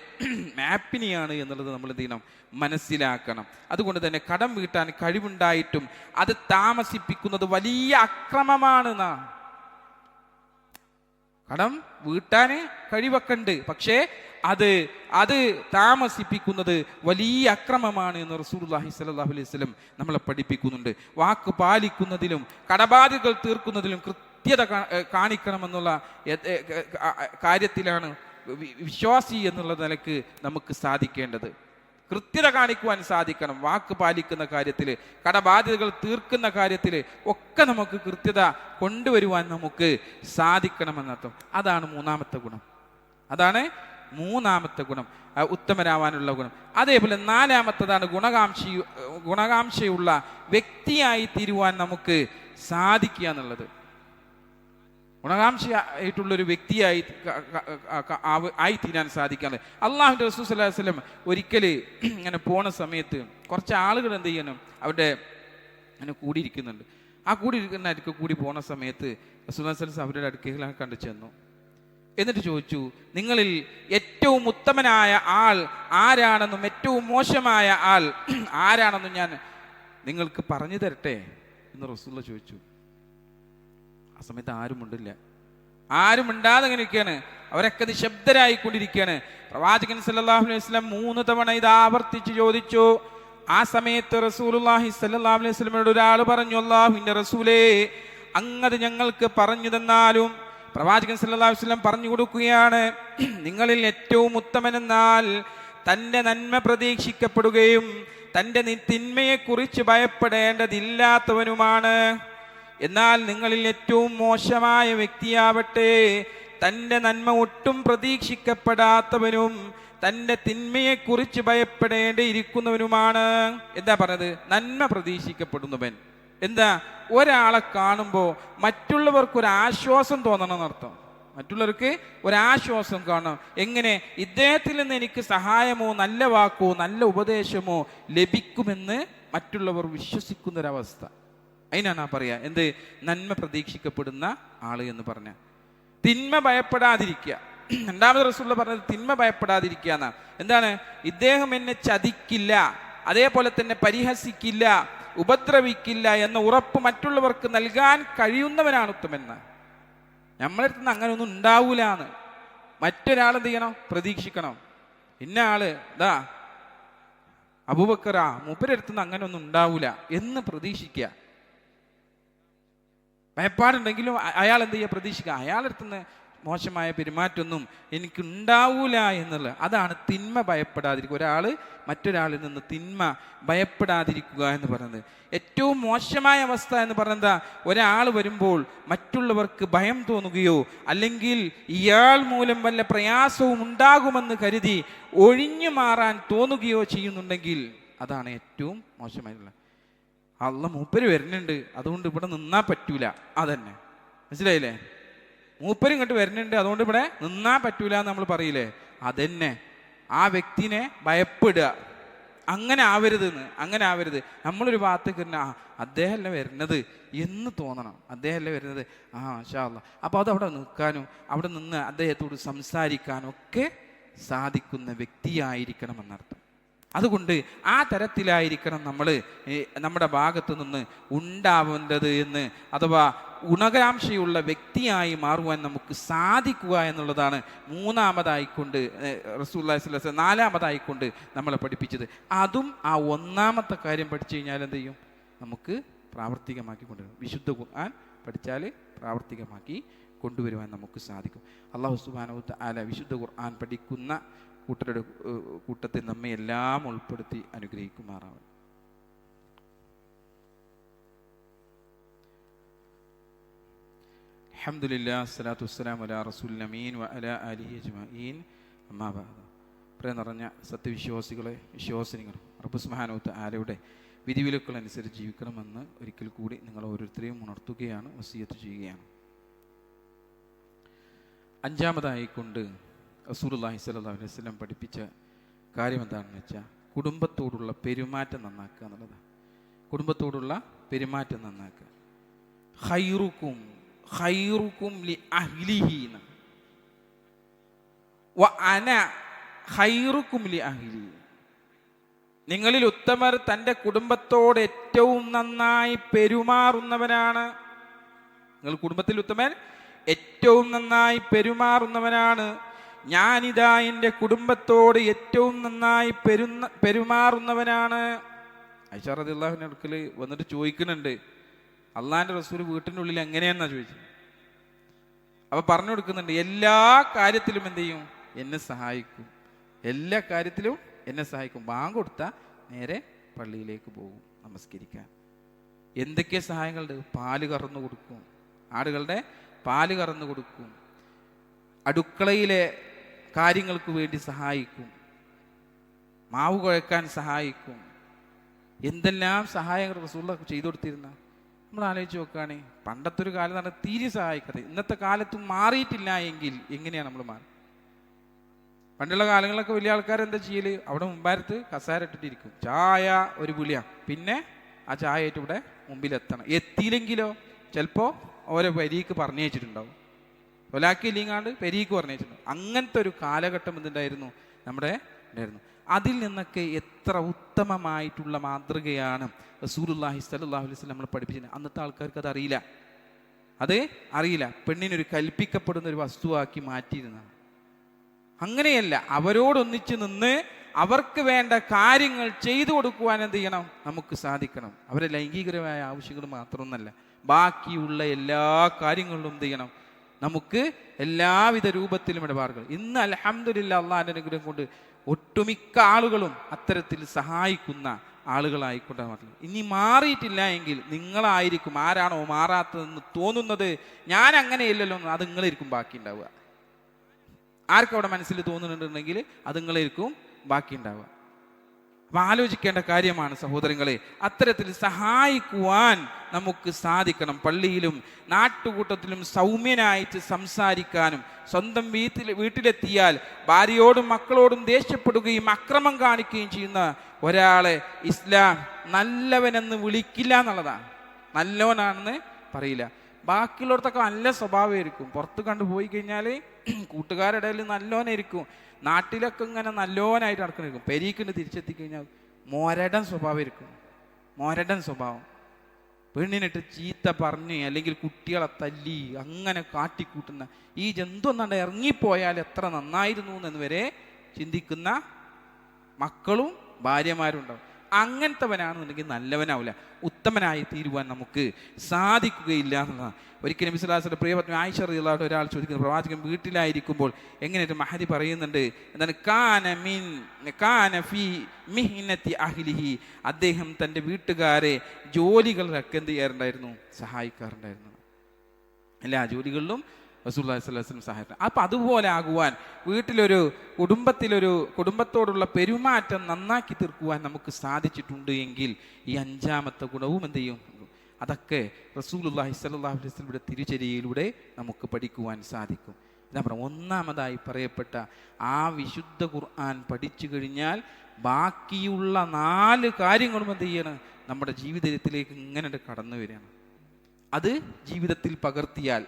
മാപ്പിനെയാണ് എന്നുള്ളത് നമ്മൾ എന്ത് ചെയ്യണം, മനസ്സിലാക്കണം. അതുകൊണ്ട് തന്നെ കടം വീട്ടാൻ കഴിവുണ്ടായിട്ടും അത് താമസിപ്പിക്കുന്നത് വലിയ അക്രമമാണ്. കടം വീട്ടാൻ കഴിവൊക്കെ ഉണ്ട്, പക്ഷേ അത് താമസിപ്പിക്കുന്നത് വലിയ അക്രമമാണ് എന്ന് റസൂലുള്ളാഹി സ്വല്ലല്ലാഹു അലൈഹി വസല്ലം നമ്മളെ പഠിപ്പിക്കുന്നുണ്ട്. വാക്ക് പാലിക്കുന്നതിലും കടബാധ്യതകൾ തീർക്കുന്നതിലും കൃത്യത കാണിക്കണമെന്നുള്ള കാര്യത്തിലാണ് വിശ്വാസി എന്നുള്ള നിലക്ക് നമുക്ക് സാധിക്കേണ്ടത്. കൃത്യത കാണിക്കുവാൻ സാധിക്കണം. വാക്ക് പാലിക്കുന്ന കാര്യത്തിൽ, കടബാധ്യതകൾ തീർക്കുന്ന കാര്യത്തിൽ ഒക്കെ നമുക്ക് കൃത്യത കൊണ്ടുവരുവാൻ നമുക്ക് സാധിക്കണമെന്നർത്ഥം. അതാണ് മൂന്നാമത്തെ ഗുണം, ഉത്തമരാവാനുള്ള ഗുണം. അതേപോലെ നാലാമത്തതാണ് ഗുണകാംക്ഷയുള്ള വ്യക്തിയായി തീരുവാൻ നമുക്ക് സാധിക്കുക എന്നുള്ളത്. ഗുണകാംക്ഷയായിട്ടുള്ളൊരു വ്യക്തിയായി തീരാൻ സാധിക്കാതെ. അള്ളാഹുവിൻ്റെ റസൂൽ സ്വല്ലല്ലാഹു അലൈഹി വസല്ലം ഒരിക്കൽ ഇങ്ങനെ പോണ സമയത്ത് കുറച്ച് ആളുകൾ എന്ത് ചെയ്യണം, അവിടെ ഇങ്ങനെ കൂടിയിരിക്കുന്നുണ്ട്. ആ കൂടി പോണ സമയത്ത് റസൂൽ സ്വല്ലല്ലാഹു അലൈഹി വസല്ലം അവരുടെ അടുക്കലേക്ക് കണ്ടു ചെന്നു. എന്നിട്ട് ചോദിച്ചു, നിങ്ങളിൽ ഏറ്റവും ഉത്തമനായ ആൾ ആരാണെന്നും ഏറ്റവും മോശമായ ആൾ ആരാണെന്നും ഞാൻ നിങ്ങൾക്ക് പറഞ്ഞു തരട്ടെ എന്ന് റസൂൽ ചോദിച്ചു. ആ സമയത്ത് ആരും മിണ്ടാതെ ഇങ്ങനെ ഇരിക്കുകയാണ്. അവരൊക്കെ നിശബ്ദരായിക്കൊണ്ടിരിക്കുകയാണ്. പ്രവാചകൻ സല്ലല്ലാഹു അലൈഹി വസല്ലം 3 തവണ ഇത് ആവർത്തിച്ച് ചോദിച്ചു. ആ സമയത്ത് റസൂലുള്ളാഹി സല്ലല്ലാഹു അലൈഹി വസല്ലമയോട് ഒരാൾ പറഞ്ഞു, അല്ലാഹുവിൻ്റെ റസൂലേ, അങ്ങത് ഞങ്ങൾക്ക് പറഞ്ഞു തന്നാലും. പ്രവാചകൻ സല്ലല്ലാഹു അലൈഹി വസല്ലം പറഞ്ഞു കൊടുക്കുകയാണ്, നിങ്ങളിൽ ഏറ്റവും ഉത്തമനെന്നാൽ തൻ്റെ നന്മ പ്രതീക്ഷിക്കപ്പെടുകയും തൻ്റെ തിന്മയെക്കുറിച്ച് ഭയപ്പെടേണ്ടതില്ലാത്തവനുമാണ്. എന്നാൽ നിങ്ങളിൽ ഏറ്റവും മോശമായ വ്യക്തിയാവട്ടെ തൻ്റെ നന്മ ഒട്ടും പ്രതീക്ഷിക്കപ്പെടാത്തവനും തൻ്റെ തിന്മയെക്കുറിച്ച് ഭയപ്പെടേണ്ടിയിരിക്കുന്നവനുമാണ്. എന്താ പറഞ്ഞത്? നന്മ പ്രതീക്ഷിക്കപ്പെടുന്നവൻ. എന്താ? ഒരാളെ കാണുമ്പോൾ മറ്റുള്ളവർക്കൊരാശ്വാസം തോന്നണം എന്നർത്ഥം. മറ്റുള്ളവർക്ക് ഒരാശ്വാസം കാണണം. എങ്ങനെ? ഇദ്ദേഹത്തിൽ നിന്ന് എനിക്ക് സഹായമോ നല്ല വാക്കോ നല്ല ഉപദേശമോ ലഭിക്കുമെന്ന് മറ്റുള്ളവർ വിശ്വസിക്കുന്നൊരവസ്ഥ. അതിനാണ് പറയാ എന്ത്? നന്മ പ്രതീക്ഷിക്കപ്പെടുന്ന ആള് എന്ന് പറഞ്ഞ. തിന്മ ഭയപ്പെടാതിരിക്കുക. രണ്ടാമത് റസൂൽ പറഞ്ഞത് തിന്മ ഭയപ്പെടാതിരിക്കുക എന്നാണ്. എന്താണ്? ഇദ്ദേഹം എന്നെ ചതിക്കില്ല, അതേപോലെ തന്നെ പരിഹസിക്കില്ല, ഉപദ്രവിക്കില്ല എന്ന ഉറപ്പ് മറ്റുള്ളവർക്ക് നൽകാൻ കഴിയുന്നവനാണ് ഉത്തമൻ. നമ്മളെ അടുത്ത് നിന്ന് അങ്ങനെ ഒന്നും ഉണ്ടാവൂല എന്ന് മറ്റൊരാൾ എന്ത് ചെയ്യണം? പ്രതീക്ഷിക്കണം. ഇന്ന ആള് ഇതാ അബൂബക്കറാ, മൂപ്പരുടെ അടുത്തുനിന്ന് അങ്ങനെ ഒന്നും ഉണ്ടാവൂല എന്ന് പ്രതീക്ഷിക്കുക. ഭയപ്പാടുണ്ടെങ്കിലും അയാൾ എന്ത് ചെയ്യുക? പ്രതീക്ഷിക്കുക. അയാളടുത്തുനിന്ന് മോശമായ പെരുമാറ്റമൊന്നും എനിക്ക് ഉണ്ടാവൂല എന്നുള്ളത്. അതാണ് തിന്മ ഭയപ്പെടാതിരിക്കുക. ഒരാൾ മറ്റൊരാളിൽ നിന്ന് തിന്മ ഭയപ്പെടാതിരിക്കുക എന്ന് പറയുന്നത്. ഏറ്റവും മോശമായ അവസ്ഥ എന്ന് പറയുന്നത് ഒരാൾ വരുമ്പോൾ മറ്റുള്ളവർക്ക് ഭയം തോന്നുകയോ അല്ലെങ്കിൽ ഇയാൾ മൂലം വല്ല പ്രയാസവും ഉണ്ടാകുമെന്ന് കരുതി ഒഴിഞ്ഞു മാറാൻ തോന്നുകയോ ചെയ്യുന്നുണ്ടെങ്കിൽ അതാണ് ഏറ്റവും മോശമായിട്ടുള്ളത്. മൂപ്പര് വരുന്നുണ്ട്, അതുകൊണ്ട് ഇവിടെ നിന്നാ പറ്റൂല. അതന്നെ, മനസ്സിലായില്ലേ? മൂപ്പരും ഇങ്ങോട്ട് വരുന്നുണ്ട്, അതുകൊണ്ട് ഇവിടെ നിന്നാ പറ്റൂല എന്ന് നമ്മൾ പറയില്ലേ? അതന്നെ. ആ വ്യക്തിനെ ഭയപ്പെടുക. അങ്ങനെ ആവരുത്. നമ്മളൊരു ഭാഗത്തേക്ക് അദ്ദേഹമല്ല വരുന്നത് എന്ന് തോന്നണം. അദ്ദേഹമല്ല വരുന്നത്, മാഷാ അല്ലാഹ്. അപ്പോൾ അതവിടെ നിൽക്കാനും അവിടെ നിന്ന് അദ്ദേഹത്തോട് സംസാരിക്കാനും ഒക്കെ സാധിക്കുന്ന വ്യക്തിയായിരിക്കണം എന്നർത്ഥം. അതുകൊണ്ട് ആ തരത്തിലായിരിക്കണം നമ്മൾ നമ്മുടെ ഭാഗത്തു നിന്ന് ഉണ്ടാവേണ്ടത് എന്ന്, അഥവാ ഗുണകാംക്ഷയുള്ള വ്യക്തിയായി മാറുവാൻ നമുക്ക് സാധിക്കുക എന്നുള്ളതാണ് മൂന്നാമതായിക്കൊണ്ട് റസൂലുള്ളാഹി സ്വല്ലല്ലാഹു അലൈഹി വസല്ലം നാലാമതായിക്കൊണ്ട് നമ്മളെ പഠിപ്പിച്ചത്. അതും ആ ഒന്നാമത്തെ കാര്യം പഠിച്ചു കഴിഞ്ഞാൽ എന്ത് ചെയ്യും? നമുക്ക് പ്രാവർത്തികമാക്കി കൊണ്ടുവരും. വിശുദ്ധ ഖുർആൻ പഠിച്ചാൽ പ്രാവർത്തികമാക്കി കൊണ്ടുവരുവാൻ നമുക്ക് സാധിക്കും. അല്ലാഹു സുബ്ഹാനഹു വ തആല വിശുദ്ധ ഖുർആൻ പഠിക്കുന്ന കൂട്ടരുടെ കൂട്ടത്തിൽ നമ്മെ എല്ലാം ഉൾപ്പെടുത്തി അനുഗ്രഹിക്കുമാറാവണം. അൽഹംദുലില്ലാഹി സ്വലാത്തു വസ്സലാമു അലാ റസൂലിൽ അമീൻ വ അലാ ആലിഹി അജ്മഈൻ. അമ്മാ ബഅദ്. പ്രിയ നിറഞ്ഞ സത്യവിശ്വാസികളെ, വിശ്വാസിനികൾ, റബ്ബ് സുബ്ഹാനഹു വ തആലയുടെ വിധിവിലക്കുകൾ അനുസരിച്ച് ജീവിക്കണമെന്ന് ഒരിക്കൽ കൂടി നിങ്ങൾ ഓരോരുത്തരെയും ഉണർത്തുകയാണ്, വസിയത്ത് ചെയ്യുകയാണ്. അഞ്ചാമതായിക്കൊണ്ട് റസൂലുള്ളാഹി സ്വല്ലല്ലാഹു അലൈഹി വസല്ലം പഠിപ്പിച്ച കാര്യം എന്താണെന്ന് വെച്ചാൽ കുടുംബത്തോടുള്ള പെരുമാറ്റം നന്നാക്കുക എന്നുള്ളതാണ്. കുടുംബത്തോടുള്ള പെരുമാറ്റം നന്നാക്കുക. ഖൈറുക്കും ലി അഹ്ലിഹി വ അന ഖൈറുക്കും ലി അഹ്ലി. നിങ്ങളിൽ ഉത്തമർ തൻ്റെ കുടുംബത്തോട് ഏറ്റവും നന്നായി പെരുമാറുന്നവനാണ്. നിങ്ങൾ കുടുംബത്തിൽ ഉത്തമൻ ഏറ്റവും നന്നായി പെരുമാറുന്നവനാണ്. ഞാനിതാ എൻ്റെ കുടുംബത്തോട് ഏറ്റവും നന്നായി പെരുമാറുന്നവനാണ്. ആയിഷ റളിയല്ലാഹു അൻഹ അടുക്കൽ വന്നിട്ട് ചോദിക്കുന്നുണ്ട്, അള്ളാഹിൻ്റെ റസൂൽ വീട്ടിൻ്റെ ഉള്ളിൽ എങ്ങനെയാണെന്നാ ചോദിച്ചത്. അപ്പൊ പറഞ്ഞു കൊടുക്കുന്നുണ്ട്, എല്ലാ കാര്യത്തിലും എന്ത് ചെയ്യും? എന്നെ സഹായിക്കും. എല്ലാ കാര്യത്തിലും എന്നെ സഹായിക്കും. ബാങ്ക് കൊടുത്താൽ നേരെ പള്ളിയിലേക്ക് പോകും നമസ്കരിക്കാൻ. എന്തൊക്കെ സഹായങ്ങളുണ്ട്? പാല് കറന്നു കൊടുക്കും, ആടുകളുടെ പാല് കറന്നു കൊടുക്കും, അടുക്കളയിലെ കാര്യങ്ങൾക്ക് വേണ്ടി സഹായിക്കും, മാവ് കുഴക്കാൻ സഹായിക്കും. എന്തെല്ലാം സഹായങ്ങൾ റസൂലുള്ളാഹി ചെയ്തു കൊടുത്തിരുന്ന നമ്മൾ ആലോചിച്ച് നോക്കുകയാണ്. പണ്ടത്തെ ഒരു കാലം എന്ന് പറഞ്ഞാൽ തീരെ സഹായിക്കാതെ, ഇന്നത്തെ കാലത്തും മാറിയിട്ടില്ല എങ്കിൽ എങ്ങനെയാണ് നമ്മൾ മാറി? പണ്ടുള്ള കാലങ്ങളൊക്കെ വലിയ ആൾക്കാർ എന്താ ചെയ്യല്? അവിടെ മുമ്പാരത്ത് കസേര ഇട്ടിട്ടിരിക്കും, ചായ ഒരു വിളിയാണ്, പിന്നെ ആ ചായ ആയിട്ട് ഇവിടെ മുമ്പിലെത്തണം. എത്തിയില്ലെങ്കിലോ ചിലപ്പോൾ ഓരോ പെരീക്ക് പറഞ്ഞു വെച്ചിട്ടുണ്ടാവും, ഒലാക്കിയില്ലാണ്ട് പെരീക്ക് പറഞ്ഞു വെച്ചിട്ടുണ്ടാവും. അങ്ങനത്തെ ഒരു കാലഘട്ടം എന്തുണ്ടായിരുന്നു? നമ്മുടെ ഉണ്ടായിരുന്നു. അതിൽ നിന്നൊക്കെ എത്ര ഉത്തമമായിട്ടുള്ള മാതൃകയാണ് റസൂലുള്ളാഹി സ്വല്ലല്ലാഹു അലൈഹി വസല്ലം നമ്മൾ പഠിപ്പിച്ചത്. അന്നത്തെ ആൾക്കാർക്ക് അത് അറിയില്ല. പെണ്ണിനൊരു കൽപ്പിക്കപ്പെടുന്ന ഒരു വസ്തുവാക്കി മാറ്റിയിരുന്നതാണ്. അങ്ങനെയല്ല, അവരോടൊന്നിച്ച് നിന്ന് അവർക്ക് വേണ്ട കാര്യങ്ങൾ ചെയ്തു കൊടുക്കുവാൻ എന്ത് ചെയ്യണം? നമുക്ക് സാധിക്കണം. അവരെ ലൈംഗികപരമായ ആവശ്യങ്ങൾ മാത്രമൊന്നല്ല, ബാക്കിയുള്ള എല്ലാ കാര്യങ്ങളിലും എന്ത് ചെയ്യണം? നമുക്ക് എല്ലാവിധ രൂപത്തിലും ഇടപാടുകൾ. ഇന്ന് അൽഹംദുലില്ലാഹ് അള്ളാഹിന്റെ അനുഗ്രഹം കൊണ്ട് ഒട്ടുമിക്ക ആളുകളും അത്തരത്തിൽ സഹായിക്കുന്ന ആളുകളായിക്കൊണ്ടാണ് മാറുന്നത്. ഇനി മാറിയിട്ടില്ല എങ്കിൽ നിങ്ങളായിരിക്കും, ആരാണോ മാറാത്തതെന്ന് തോന്നുന്നത്, ഞാൻ അങ്ങനെയല്ലല്ലോ, അത് നിങ്ങളായിരിക്കും ബാക്കി ഉണ്ടാവുക. ആർക്കവിടെ മനസ്സിൽ തോന്നുന്നുണ്ടെങ്കിൽ അത് നിങ്ങളായിരിക്കും ബാക്കി ഉണ്ടാവുക. അപ്പം ആലോചിക്കേണ്ട കാര്യമാണ് സഹോദരങ്ങളെ. അത്തരത്തിൽ സഹായിക്കുവാൻ നമുക്ക് സാധിക്കണം. പള്ളിയിലും നാട്ടുകൂട്ടത്തിലും സൗമ്യനായിട്ട് സംസാരിക്കാനും, സ്വന്തം വീട്ടിലെത്തിയാൽ ഭാര്യയോടും മക്കളോടും ദേഷ്യപ്പെടുകയും അക്രമം കാണിക്കുകയും ചെയ്യുന്ന ഒരാളെ ഇസ്ലാം നല്ലവനെന്ന് വിളിക്കില്ല എന്നുള്ളതാണ്. നല്ലവനാണെന്ന് പറയില്ല. ബാക്കിയുള്ളവർക്കൊക്കെ നല്ല സ്വഭാവമായിരിക്കും. പുറത്ത് കണ്ടുപോയി കഴിഞ്ഞാൽ കൂട്ടുകാരുടെ ഇടയിൽ നല്ലോനായിരിക്കും, നാട്ടിലൊക്കെ ഇങ്ങനെ നല്ലോനായിട്ട് നടക്കണിരിക്കും. പെരീക്കിന് തിരിച്ചെത്തിക്കഴിഞ്ഞാൽ മോരടൻ സ്വഭാവം. പെണ്ണിനിട്ട് ചീത്ത പറഞ്ഞ് അല്ലെങ്കിൽ കുട്ടികളെ തല്ലി അങ്ങനെ കാട്ടിക്കൂട്ടുന്ന ഈ ജന്തു ഒന്നാണ്ട് ഇറങ്ങിപ്പോയാൽ എത്ര നന്നായിരുന്നു എന്ന് വരെ ചിന്തിക്കുന്ന മക്കളും ഭാര്യമാരും ഉണ്ടാവും. അങ്ങനത്തവനാണെന്നുണ്ടെങ്കിൽ നല്ലവനാവില്ല, ഉത്തമനായി തീരുവാൻ നമുക്ക് സാധിക്കുകയില്ല എന്നുള്ളതാണ്. ഒരിക്കലും നബി സ്വല്ലല്ലാഹു അലൈഹി വസല്ലം പ്രിയപത്നി ആയിഷ റളിയല്ലാഹു അൻഹ ഒരാൾ ചോദിക്കുന്നു, പ്രവാചകൻ വീട്ടിലായിരിക്കുമ്പോൾ എങ്ങനെയായിട്ട് മഹദി പറയുന്നുണ്ട്, എന്താണ്? കാന ഫീ മിഹ്നതി അഹ്ലിഹി, അദ്ദേഹം തൻ്റെ വീട്ടുകാരെ ജോലികളൊക്കെ എന്ത് ചെയ്യാറുണ്ടായിരുന്നു? സഹായിക്കാറുണ്ടായിരുന്നു. എല്ലാ ജോലികളിലും റസൂലുള്ളാഹി സ്വല്ലല്ലാഹു അലൈഹി വസല്ലം സഹായിക്കും. അപ്പം അതുപോലെ ആകുവാൻ കുടുംബത്തോടുള്ള പെരുമാറ്റം നന്നാക്കി തീർക്കുവാൻ നമുക്ക് സാധിച്ചിട്ടുണ്ട് എങ്കിൽ ഈ അഞ്ചാമത്തെ ഗുണവും എന്ത് ചെയ്യും? അതൊക്കെ റസൂലുള്ളാഹി സ്വല്ലല്ലാഹു അലൈഹി വസല്ലമയുടെ തിരുചര്യയിലൂടെ നമുക്ക് പഠിക്കുവാൻ സാധിക്കും. ഞാൻ പറഞ്ഞു, ഒന്നാമതായി പറയപ്പെട്ട ആ വിശുദ്ധ ഖുർആൻ പഠിച്ചു കഴിഞ്ഞാൽ ബാക്കിയുള്ള 4 കാര്യങ്ങളും എന്ത് ചെയ്യണം? നമ്മുടെ ജീവിതത്തിലേക്ക് ഇങ്ങനെ കടന്നു വരികയാണ്. അത് ജീവിതത്തിൽ പകർത്തിയാൽ,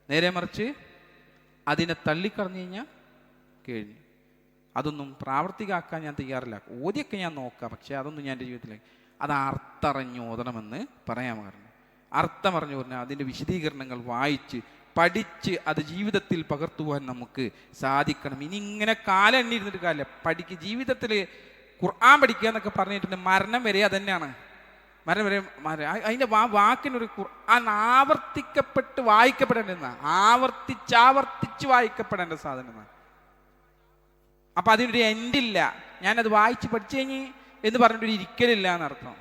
നേരെ മറിച്ച് അതിനെ തള്ളിക്കളഞ്ഞു കഴിഞ്ഞാൽ കഴിഞ്ഞു. അതൊന്നും പ്രാവർത്തികമാക്കാൻ ഞാൻ തയ്യാറില്ല. ഓതിയൊക്കെ ഞാൻ നോക്കാം, പക്ഷേ അതൊന്നും ഞാൻ എൻ്റെ ജീവിതത്തിലേക്ക് അത് അർത്ഥറിഞ്ഞ് ഓതണമെന്ന് പറയാൻ പറഞ്ഞു. അർത്ഥം അറിഞ്ഞു പറഞ്ഞാൽ അതിൻ്റെ വിശദീകരണങ്ങൾ വായിച്ച് പഠിച്ച് അത് ജീവിതത്തിൽ പകർത്തുവാൻ നമുക്ക് സാധിക്കണം. ഇനി ഇങ്ങനെ കാലം എണ്ണിയിരുന്നിട്ട് കാര്യമില്ല. ജീവിതത്തിൽ ഖുർആൻ പഠിക്കുക എന്നൊക്കെ പറഞ്ഞിട്ടുണ്ട്, മരണം വരെ അതന്നെയാണ്. മരണം വരെ അതിൻ്റെ വാക്കിനൊരു ഖുർആൻ ആവർത്തിക്കപ്പെട്ട് വായിക്കപ്പെടേണ്ടതാണ്, ആവർത്തിച്ച് വായിക്കപ്പെടേണ്ട സാധനമാണ്. അപ്പം അതിനൊരു എൻഡില്ല. ഞാനത് വായിച്ച് പഠിച്ചു കഴിഞ്ഞ് എന്ന് പറഞ്ഞിട്ടൊരു ഇരിക്കലില്ല എന്നർത്ഥം.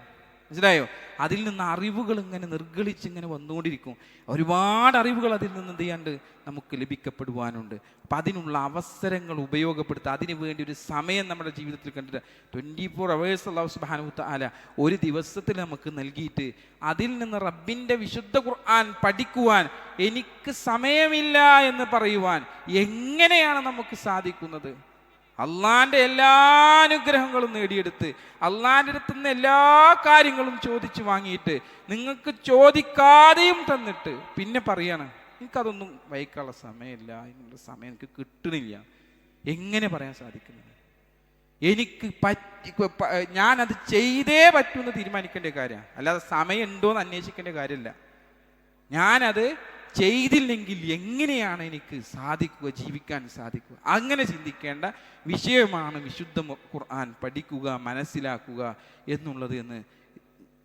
മനസ്സിലായോ? അതിൽ നിന്ന് അറിവുകൾ ഇങ്ങനെ നിർഗളിച്ച് ഇങ്ങനെ വന്നുകൊണ്ടിരിക്കും. ഒരുപാട് അറിവുകൾ അതിൽ നിന്ന് എന്ത് ചെയ്യാണ്ട് നമുക്ക് ലഭിക്കപ്പെടുവാനുണ്ട്. അപ്പം അതിനുള്ള അവസരങ്ങൾ ഉപയോഗപ്പെടുത്തുക. അതിനു വേണ്ടി ഒരു സമയം നമ്മുടെ ജീവിതത്തിൽ കണ്ടിട്ട് 24 hours അല്ലാഹു സുബ്ഹാനഹു തആല ഒരു ദിവസത്തിൽ നമുക്ക് നൽകിയിട്ട് അതിൽ നിന്ന് റബ്ബിൻ്റെ വിശുദ്ധ ഖുർആൻ പഠിക്കുവാൻ എനിക്ക് സമയമില്ല എന്ന് പറയുവാൻ എങ്ങനെയാണ് നമുക്ക് സാധിക്കുന്നത്? അള്ളാന്റെ എല്ലാ അനുഗ്രഹങ്ങളും നേടിയെടുത്ത് അള്ളാന്റെ അടുത്ത് നിന്ന് എല്ലാ കാര്യങ്ങളും ചോദിച്ചു വാങ്ങിയിട്ട് നിങ്ങൾക്ക് ചോദിക്കാതെയും തന്നിട്ട് പിന്നെ പറയാണ് എനിക്കതൊന്നും വഹിക്കാനുള്ള സമയമില്ല, അതിനുള്ള സമയം എനിക്ക് കിട്ടണില്ല. എങ്ങനെ പറയാൻ സാധിക്കുന്നത്? എനിക്ക് ഞാനത് ചെയ്തേ പറ്റൂ എന്ന് തീരുമാനിക്കേണ്ട കാര്യമാണ്, അല്ലാതെ സമയം ഉണ്ടോ എന്ന് അന്വേഷിക്കേണ്ട കാര്യമില്ല. ഞാനത് ചെയ്തില്ലെങ്കിൽ എങ്ങനെയാണ് എനിക്ക് സാധിക്കുക, ജീവിക്കാൻ സാധിക്കുക? അങ്ങനെ ചിന്തിക്കേണ്ട വിഷയമാണ് വിശുദ്ധ ഖുർആൻ പഠിക്കുക, മനസ്സിലാക്കുക എന്നുള്ളത് എന്ന്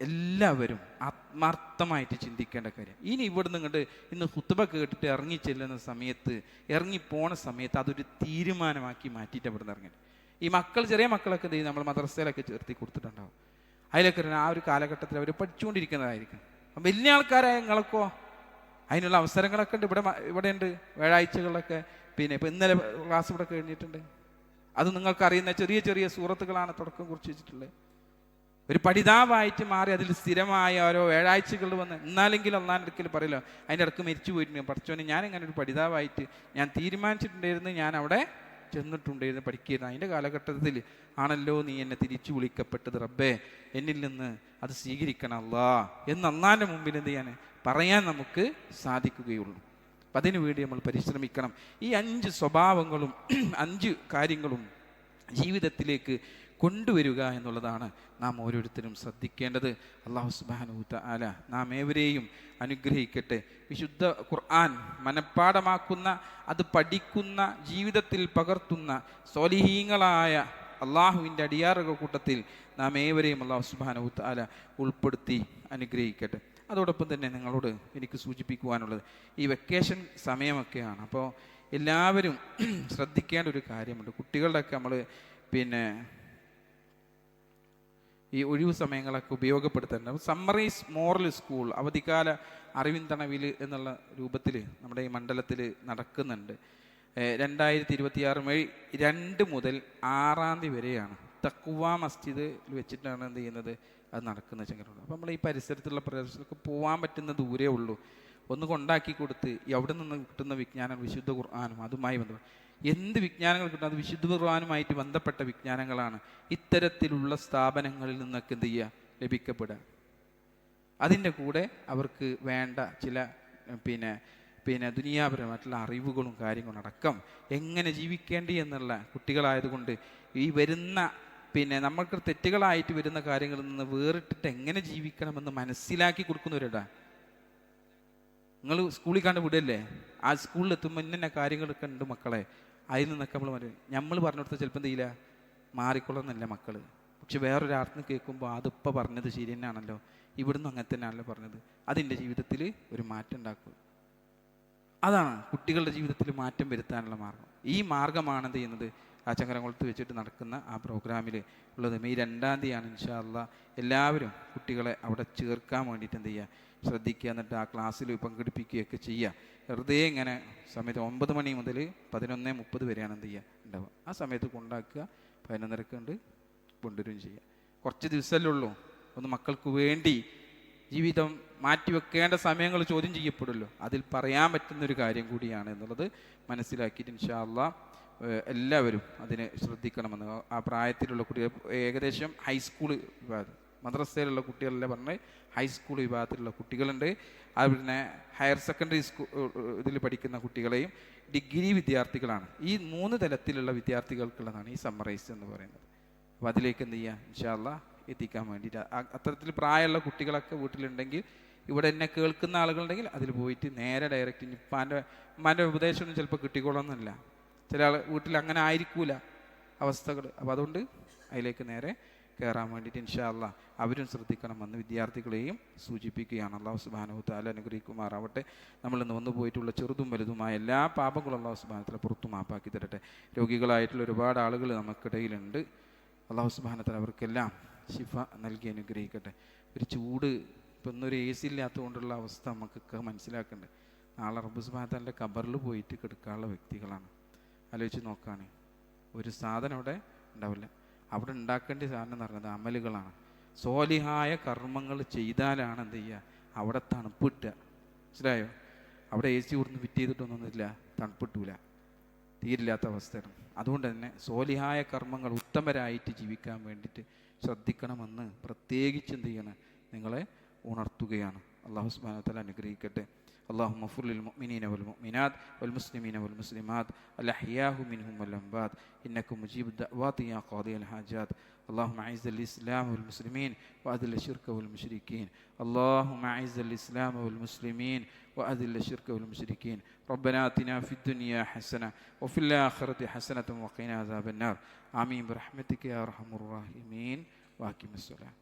എല്ലാവരും ആത്മാർത്ഥമായിട്ട് ചിന്തിക്കേണ്ട കാര്യം. ഇനി ഇവിടുന്ന് ഇങ്ങോട്ട് ഇന്ന് ഖുത്ബ കേട്ടിട്ട് ഇറങ്ങിച്ചെല്ലുന്ന സമയത്ത്, ഇറങ്ങിപ്പോണ സമയത്ത് അതൊരു തീരുമാനമാക്കി മാറ്റിയിട്ട് ഇവിടുന്ന് ഇറങ്ങി. ഈ മക്കൾ, ചെറിയ മക്കളൊക്കെ എന്ത് ചെയ്യും, നമ്മൾ മദ്രസയിലൊക്കെ ചേർത്തി കൊടുത്തിട്ടുണ്ടാവും. അതിലൊക്കെ ആ ഒരു കാലഘട്ടത്തിൽ അവർ പഠിച്ചുകൊണ്ടിരിക്കുന്നതായിരിക്കും. വലിയ ആൾക്കാരായ നിങ്ങൾക്കോ അതിനുള്ള അവസരങ്ങളൊക്കെ ഉണ്ട്. ഇവിടെ ഉണ്ട് വ്യാഴാഴ്ചകളിലൊക്കെ. പിന്നെ ഇപ്പം ഇന്നലെ ക്ലാസ് ഇവിടെ കഴിഞ്ഞിട്ടുണ്ട്. അത് നിങ്ങൾക്കറിയുന്ന ചെറിയ ചെറിയ സൂറത്തുകളാണ് തുടക്കം കുറിച്ച് വെച്ചിട്ടുള്ളത്. ഒരു പഠിതാവായിട്ട് മാറി അതിൽ സ്ഥിരമായ ഓരോ വ്യാഴാഴ്ചകളിൽ വന്ന് എന്നാലെങ്കിലും ഒന്നാം ഇടയ്ക്കൽ പറയല്ലോ, അതിൻ്റെ ഇടയ്ക്ക് മരിച്ചു പോയിട്ടുണ്ട്. പഠിച്ചോനെ ഞാൻ ഇങ്ങനെ ഒരു പഠിതാവായിട്ട് ഞാൻ തീരുമാനിച്ചിട്ടുണ്ടായിരുന്നു, ഞാൻ അവിടെ ചെന്നിട്ടുണ്ടായിരുന്നു, പഠിക്കുന്നു. അതിൻ്റെ കാലഘട്ടത്തിൽ ആണല്ലോ നീ എന്നെ തിരിച്ചു വിളിക്കപ്പെട്ടത്. റബ്ബേ, എന്നിൽ നിന്ന് അത് സ്വീകരിക്കണം അല്ലാ എന്ന് അള്ളാൻ്റെ മുമ്പിൽ എന്ത് ചെയ്യാൻ പറയാൻ നമുക്ക് സാധിക്കുകയുള്ളൂ. അപ്പം അതിനു വേണ്ടി നമ്മൾ പരിശ്രമിക്കണം. ഈ 5 സ്വഭാവങ്ങളും 5 കാര്യങ്ങളും ജീവിതത്തിലേക്ക് കൊണ്ടുവരിക എന്നുള്ളതാണ് നാം ഓരോരുത്തരും ശ്രദ്ധിക്കേണ്ടത്. അല്ലാഹു സുബ്ഹാനഹു തആല നാം ഏവരെയും അനുഗ്രഹിക്കട്ടെ. വിശുദ്ധ ഖുർആൻ മനഃപ്പാഠമാക്കുന്ന, അത് പഠിക്കുന്ന, ജീവിതത്തിൽ പകർത്തുന്ന സ്വാലിഹീങ്ങളായ അള്ളാഹുവിൻ്റെ അടിയാറുകളുടെ കൂട്ടത്തിൽ നാം ഏവരെയും അല്ലാഹു സുബ്ഹാനഹു തആല ഉൾപ്പെടുത്തി അനുഗ്രഹിക്കട്ടെ. അതോടൊപ്പം തന്നെ നിങ്ങളോട് എനിക്ക് സൂചിപ്പിക്കുവാനുള്ളത്, ഈ വെക്കേഷൻ സമയമൊക്കെയാണ്. അപ്പോൾ എല്ലാവരും ശ്രദ്ധിക്കേണ്ട ഒരു കാര്യമുണ്ട്. കുട്ടികളുടെയൊക്കെ നമ്മൾ പിന്നെ ഈ ഒഴിവ് സമയങ്ങളൊക്കെ ഉപയോഗപ്പെടുത്തേണ്ടത്. സമ്മറീസ് മോറൽ സ്കൂൾ അവധിക്കാല അറിവിന്തണവിൽ എന്നുള്ള രൂപത്തിൽ നമ്മുടെ ഈ മണ്ഡലത്തിൽ നടക്കുന്നുണ്ട്. 2026 മെയ് 2 മുതൽ 6 വരെയാണ്. തഖ്വ മസ്ജിദിൽ വെച്ചിട്ടാണ് എന്ത് ചെയ്യുന്നത്, അത് നടക്കുന്ന ചെങ്ങലുണ്ട്. അപ്പോൾ നമ്മൾ ഈ പരിസരത്തുള്ള പ്രദേശത്തൊക്കെ പോകാൻ പറ്റുന്ന ദൂരേ ഉള്ളൂ. ഒന്ന് കൊണ്ടാക്കി കൊടുത്ത് എവിടെ നിന്ന് കിട്ടുന്ന വിജ്ഞാനം വിശുദ്ധ ഖുർആനും അതുമായി ബന്ധപ്പെട്ട് എന്ത് വിജ്ഞാനങ്ങൾ കിട്ടും, അത് വിശുദ്ധ ഖുർആനുമായിട്ട് ബന്ധപ്പെട്ട വിജ്ഞാനങ്ങളാണ് ഇത്തരത്തിലുള്ള സ്ഥാപനങ്ങളിൽ നിന്നൊക്കെ എന്ത് ചെയ്യുക, ലഭിക്കപ്പെടുക. അതിൻ്റെ കൂടെ അവർക്ക് വേണ്ട ചില പിന്നെ ദുനിയാപരമായിട്ടുള്ള അറിവുകളും കാര്യങ്ങളും അടക്കം എങ്ങനെ ജീവിക്കേണ്ടി എന്നുള്ള കുട്ടികളായതുകൊണ്ട് ഈ വരുന്ന നമ്മൾക്ക് തെറ്റുകളായിട്ട് വരുന്ന കാര്യങ്ങളിൽ നിന്ന് വേറിട്ടിട്ട് എങ്ങനെ ജീവിക്കണമെന്ന് മനസ്സിലാക്കി കൊടുക്കുന്നവരുടാ. നിങ്ങൾ സ്കൂളിൽ കണ്ട് വിടല്ലേ, ആ സ്കൂളിൽ എത്തുമ്പോൾ ഇന്ന കാര്യങ്ങളൊക്കെ ഉണ്ട് മക്കളെ, അതിൽ നിന്നൊക്കെ നമ്മൾ പറഞ്ഞു കൊടുത്താൽ ചിലപ്പോൾ എന്ത് ചെയ്യില്ല, മാറിക്കൊള്ളുന്നില്ല മക്കൾ. പക്ഷെ വേറൊരാർന്ന് കേൾക്കുമ്പോൾ അതിപ്പോൾ പറഞ്ഞത് ശരി തന്നെയാണല്ലോ, ഇവിടുന്ന് അങ്ങനെ തന്നെയാണല്ലോ പറഞ്ഞത്, അതിൻ്റെ ജീവിതത്തിൽ ഒരു മാറ്റം ഉണ്ടാക്കുക. അതാണ് കുട്ടികളുടെ ജീവിതത്തിൽ മാറ്റം വരുത്താനുള്ള മാർഗം. ഈ മാർഗമാണ് എന്ത് ചെയ്യുന്നത്, ആ ചങ്ങരംകുളത്ത് വെച്ചിട്ട് നടക്കുന്ന ആ പ്രോഗ്രാമിൽ ഉള്ളത്. മെയ് 2-ാം തീയതിയാണ് ഇൻഷാ അല്ലാഹ്. എല്ലാവരും കുട്ടികളെ അവിടെ ചേർക്കാൻ വേണ്ടിയിട്ട് എന്ത് ചെയ്യുക, ശ്രദ്ധിക്കുക. എന്നിട്ട് ആ ക്ലാസ്സിൽ പങ്കെടുപ്പിക്കുകയൊക്കെ ചെയ്യുക. വെറുതെ ഇങ്ങനെ സമയത്ത് 9 മണി മുതൽ 11:30 വരെയാണ് എന്ത് ചെയ്യുക ഉണ്ടാവുക. ആ സമയത്ത് കൊണ്ടാക്കുക, 11:30 ഉണ്ട് കൊണ്ടുവരികയും ചെയ്യുക. കുറച്ച് ദിവസമല്ലേ ഉള്ളൂ. ഒന്ന് മക്കൾക്ക് വേണ്ടി ജീവിതം മാറ്റിവെക്കേണ്ട സമയങ്ങൾ ചോദ്യം ചെയ്യപ്പെടുമല്ലോ, അതിൽ പറയാൻ പറ്റുന്നൊരു കാര്യം കൂടിയാണ് എന്നുള്ളത് മനസ്സിലാക്കിയിട്ട് ഇൻഷാ അല്ലാഹ് എല്ലാവരും അതിനെ ശ്രദ്ധിക്കണമെന്ന്. ആ പ്രായത്തിലുള്ള കുട്ടികൾ ഏകദേശം ഹൈസ്കൂൾ വിഭാഗം, മദ്രസയിലുള്ള കുട്ടികളല്ല പറഞ്ഞ് ഹൈസ്കൂൾ വിഭാഗത്തിലുള്ള കുട്ടികളുണ്ട്. അത് പിന്നെ ഹയർ സെക്കൻഡറി ഇതിൽ പഠിക്കുന്ന കുട്ടികളെയും ഡിഗ്രി വിദ്യാർത്ഥികളാണ്. ഈ 3 തലത്തിലുള്ള വിദ്യാർത്ഥികൾക്കുള്ളതാണ് ഈ സമ്മറൈസ് എന്ന് പറയുന്നത്. അപ്പോൾ അതിലേക്ക് എന്ത് ചെയ്യുക, ഇൻഷാ അല്ലാഹ് എത്തിക്കാൻ വേണ്ടിയിട്ട് അത്തരത്തിൽ പ്രായമുള്ള കുട്ടികളൊക്കെ വീട്ടിലുണ്ടെങ്കിൽ, ഇവിടെ എന്നെ കേൾക്കുന്ന ആളുകളുണ്ടെങ്കിൽ അതിൽ പോയിട്ട് നേരെ ഡയറക്റ്റ് ഉമ്മാൻ്റെ ഉപദേശമൊന്നും ചിലപ്പോൾ കിട്ടിക്കോളണമെന്നില്ല. ചില ആൾ വീട്ടിൽ അങ്ങനെ ആയിരിക്കൂല അവസ്ഥകൾ. അപ്പോൾ അതുകൊണ്ട് അതിലേക്ക് നേരെ കയറാൻ വേണ്ടിയിട്ട് ഇൻഷാ അല്ലാഹ് അവരും ശ്രദ്ധിക്കണമെന്ന് വിദ്യാർത്ഥികളെയും സൂചിപ്പിക്കുകയാണ്. അല്ലാഹു സുബ്ഹാനഹു വ തആല അനുഗ്രഹിക്കുമാറാവട്ടെ. നമ്മൾ ഇന്ന് വന്നു പോയിട്ടുള്ള ചെറുതും വലുതുമായ എല്ലാ പാപങ്ങളും അല്ലാഹു സുബ്ഹാനഹു വ തആല പുറത്തു മാപ്പാക്കി തരട്ടെ. രോഗികളായിട്ടുള്ള ഒരുപാട് ആളുകൾ നമുക്കിടയിലുണ്ട്. അല്ലാഹു സുബ്ഹാനഹു വ തആല അവർക്കെല്ലാം ശിഫ നൽകി അനുഗ്രഹിക്കട്ടെ. ഒരു ചൂട് ഇപ്പം ഇന്നൊരു എ സി ഇല്ലാത്തതുകൊണ്ടുള്ള അവസ്ഥ നമുക്കൊക്കെ മനസ്സിലാക്കണ്ടേ. നാളെ റബ്ബ് സുബ്ഹാനഹു വ തആലയുടെ ഖബറിൽ പോയിട്ട് കിടക്കാനുള്ള വ്യക്തികളാണ്. ആലോചിച്ച് നോക്കുകയാണ്, ഒരു സാധനം അവിടെ ഉണ്ടാവില്ല. അവിടെ ഉണ്ടാക്കേണ്ട സാധനം എന്ന് പറയുന്നത് അമലുകളാണ്. സ്വാലിഹായ കർമ്മങ്ങൾ ചെയ്താലാണ് എന്ത് ചെയ്യുക, അവിടെ തണുപ്പ് കിട്ടുക. മനസ്സിലായോ? അവിടെ എ സി കൊടുന്ന് ഫിറ്റ് ചെയ്തിട്ടൊന്നുമില്ല, തണുപ്പിട്ടൂല, തീരില്ലാത്ത അവസ്ഥയാണ്. അതുകൊണ്ട് തന്നെ സ്വാലിഹായ കർമ്മങ്ങൾ ഉത്തമരായിട്ട് ജീവിക്കാൻ വേണ്ടിയിട്ട് ശ്രദ്ധിക്കണമെന്ന് പ്രത്യേകിച്ച് എന്ത് ചെയ്യണം, നിങ്ങളെ ഉണർത്തുകയാണ്. അല്ലാഹു സുബ്ഹാനഹു വ തആല അനുഗ്രഹിക്കട്ടെ. اللهم اغفر للمؤمنين والمؤمنات والمسلمين والمسلمات الأحياء منهم والأموات إنك مجيب الدعوات يا قاضي الحاجات. اللهم أعز الإسلام والمسلمين وأذل الشرك والمشركين. اللهم أعز الإسلام والمسلمين وأذل الشرك والمشركين. ربنا آتنا في الدنيا حسنة وفي الآخرة حسنة وقنا عذاب النار. آمين برحمتك يا أرحم الراحمين. وأقم الصلاة.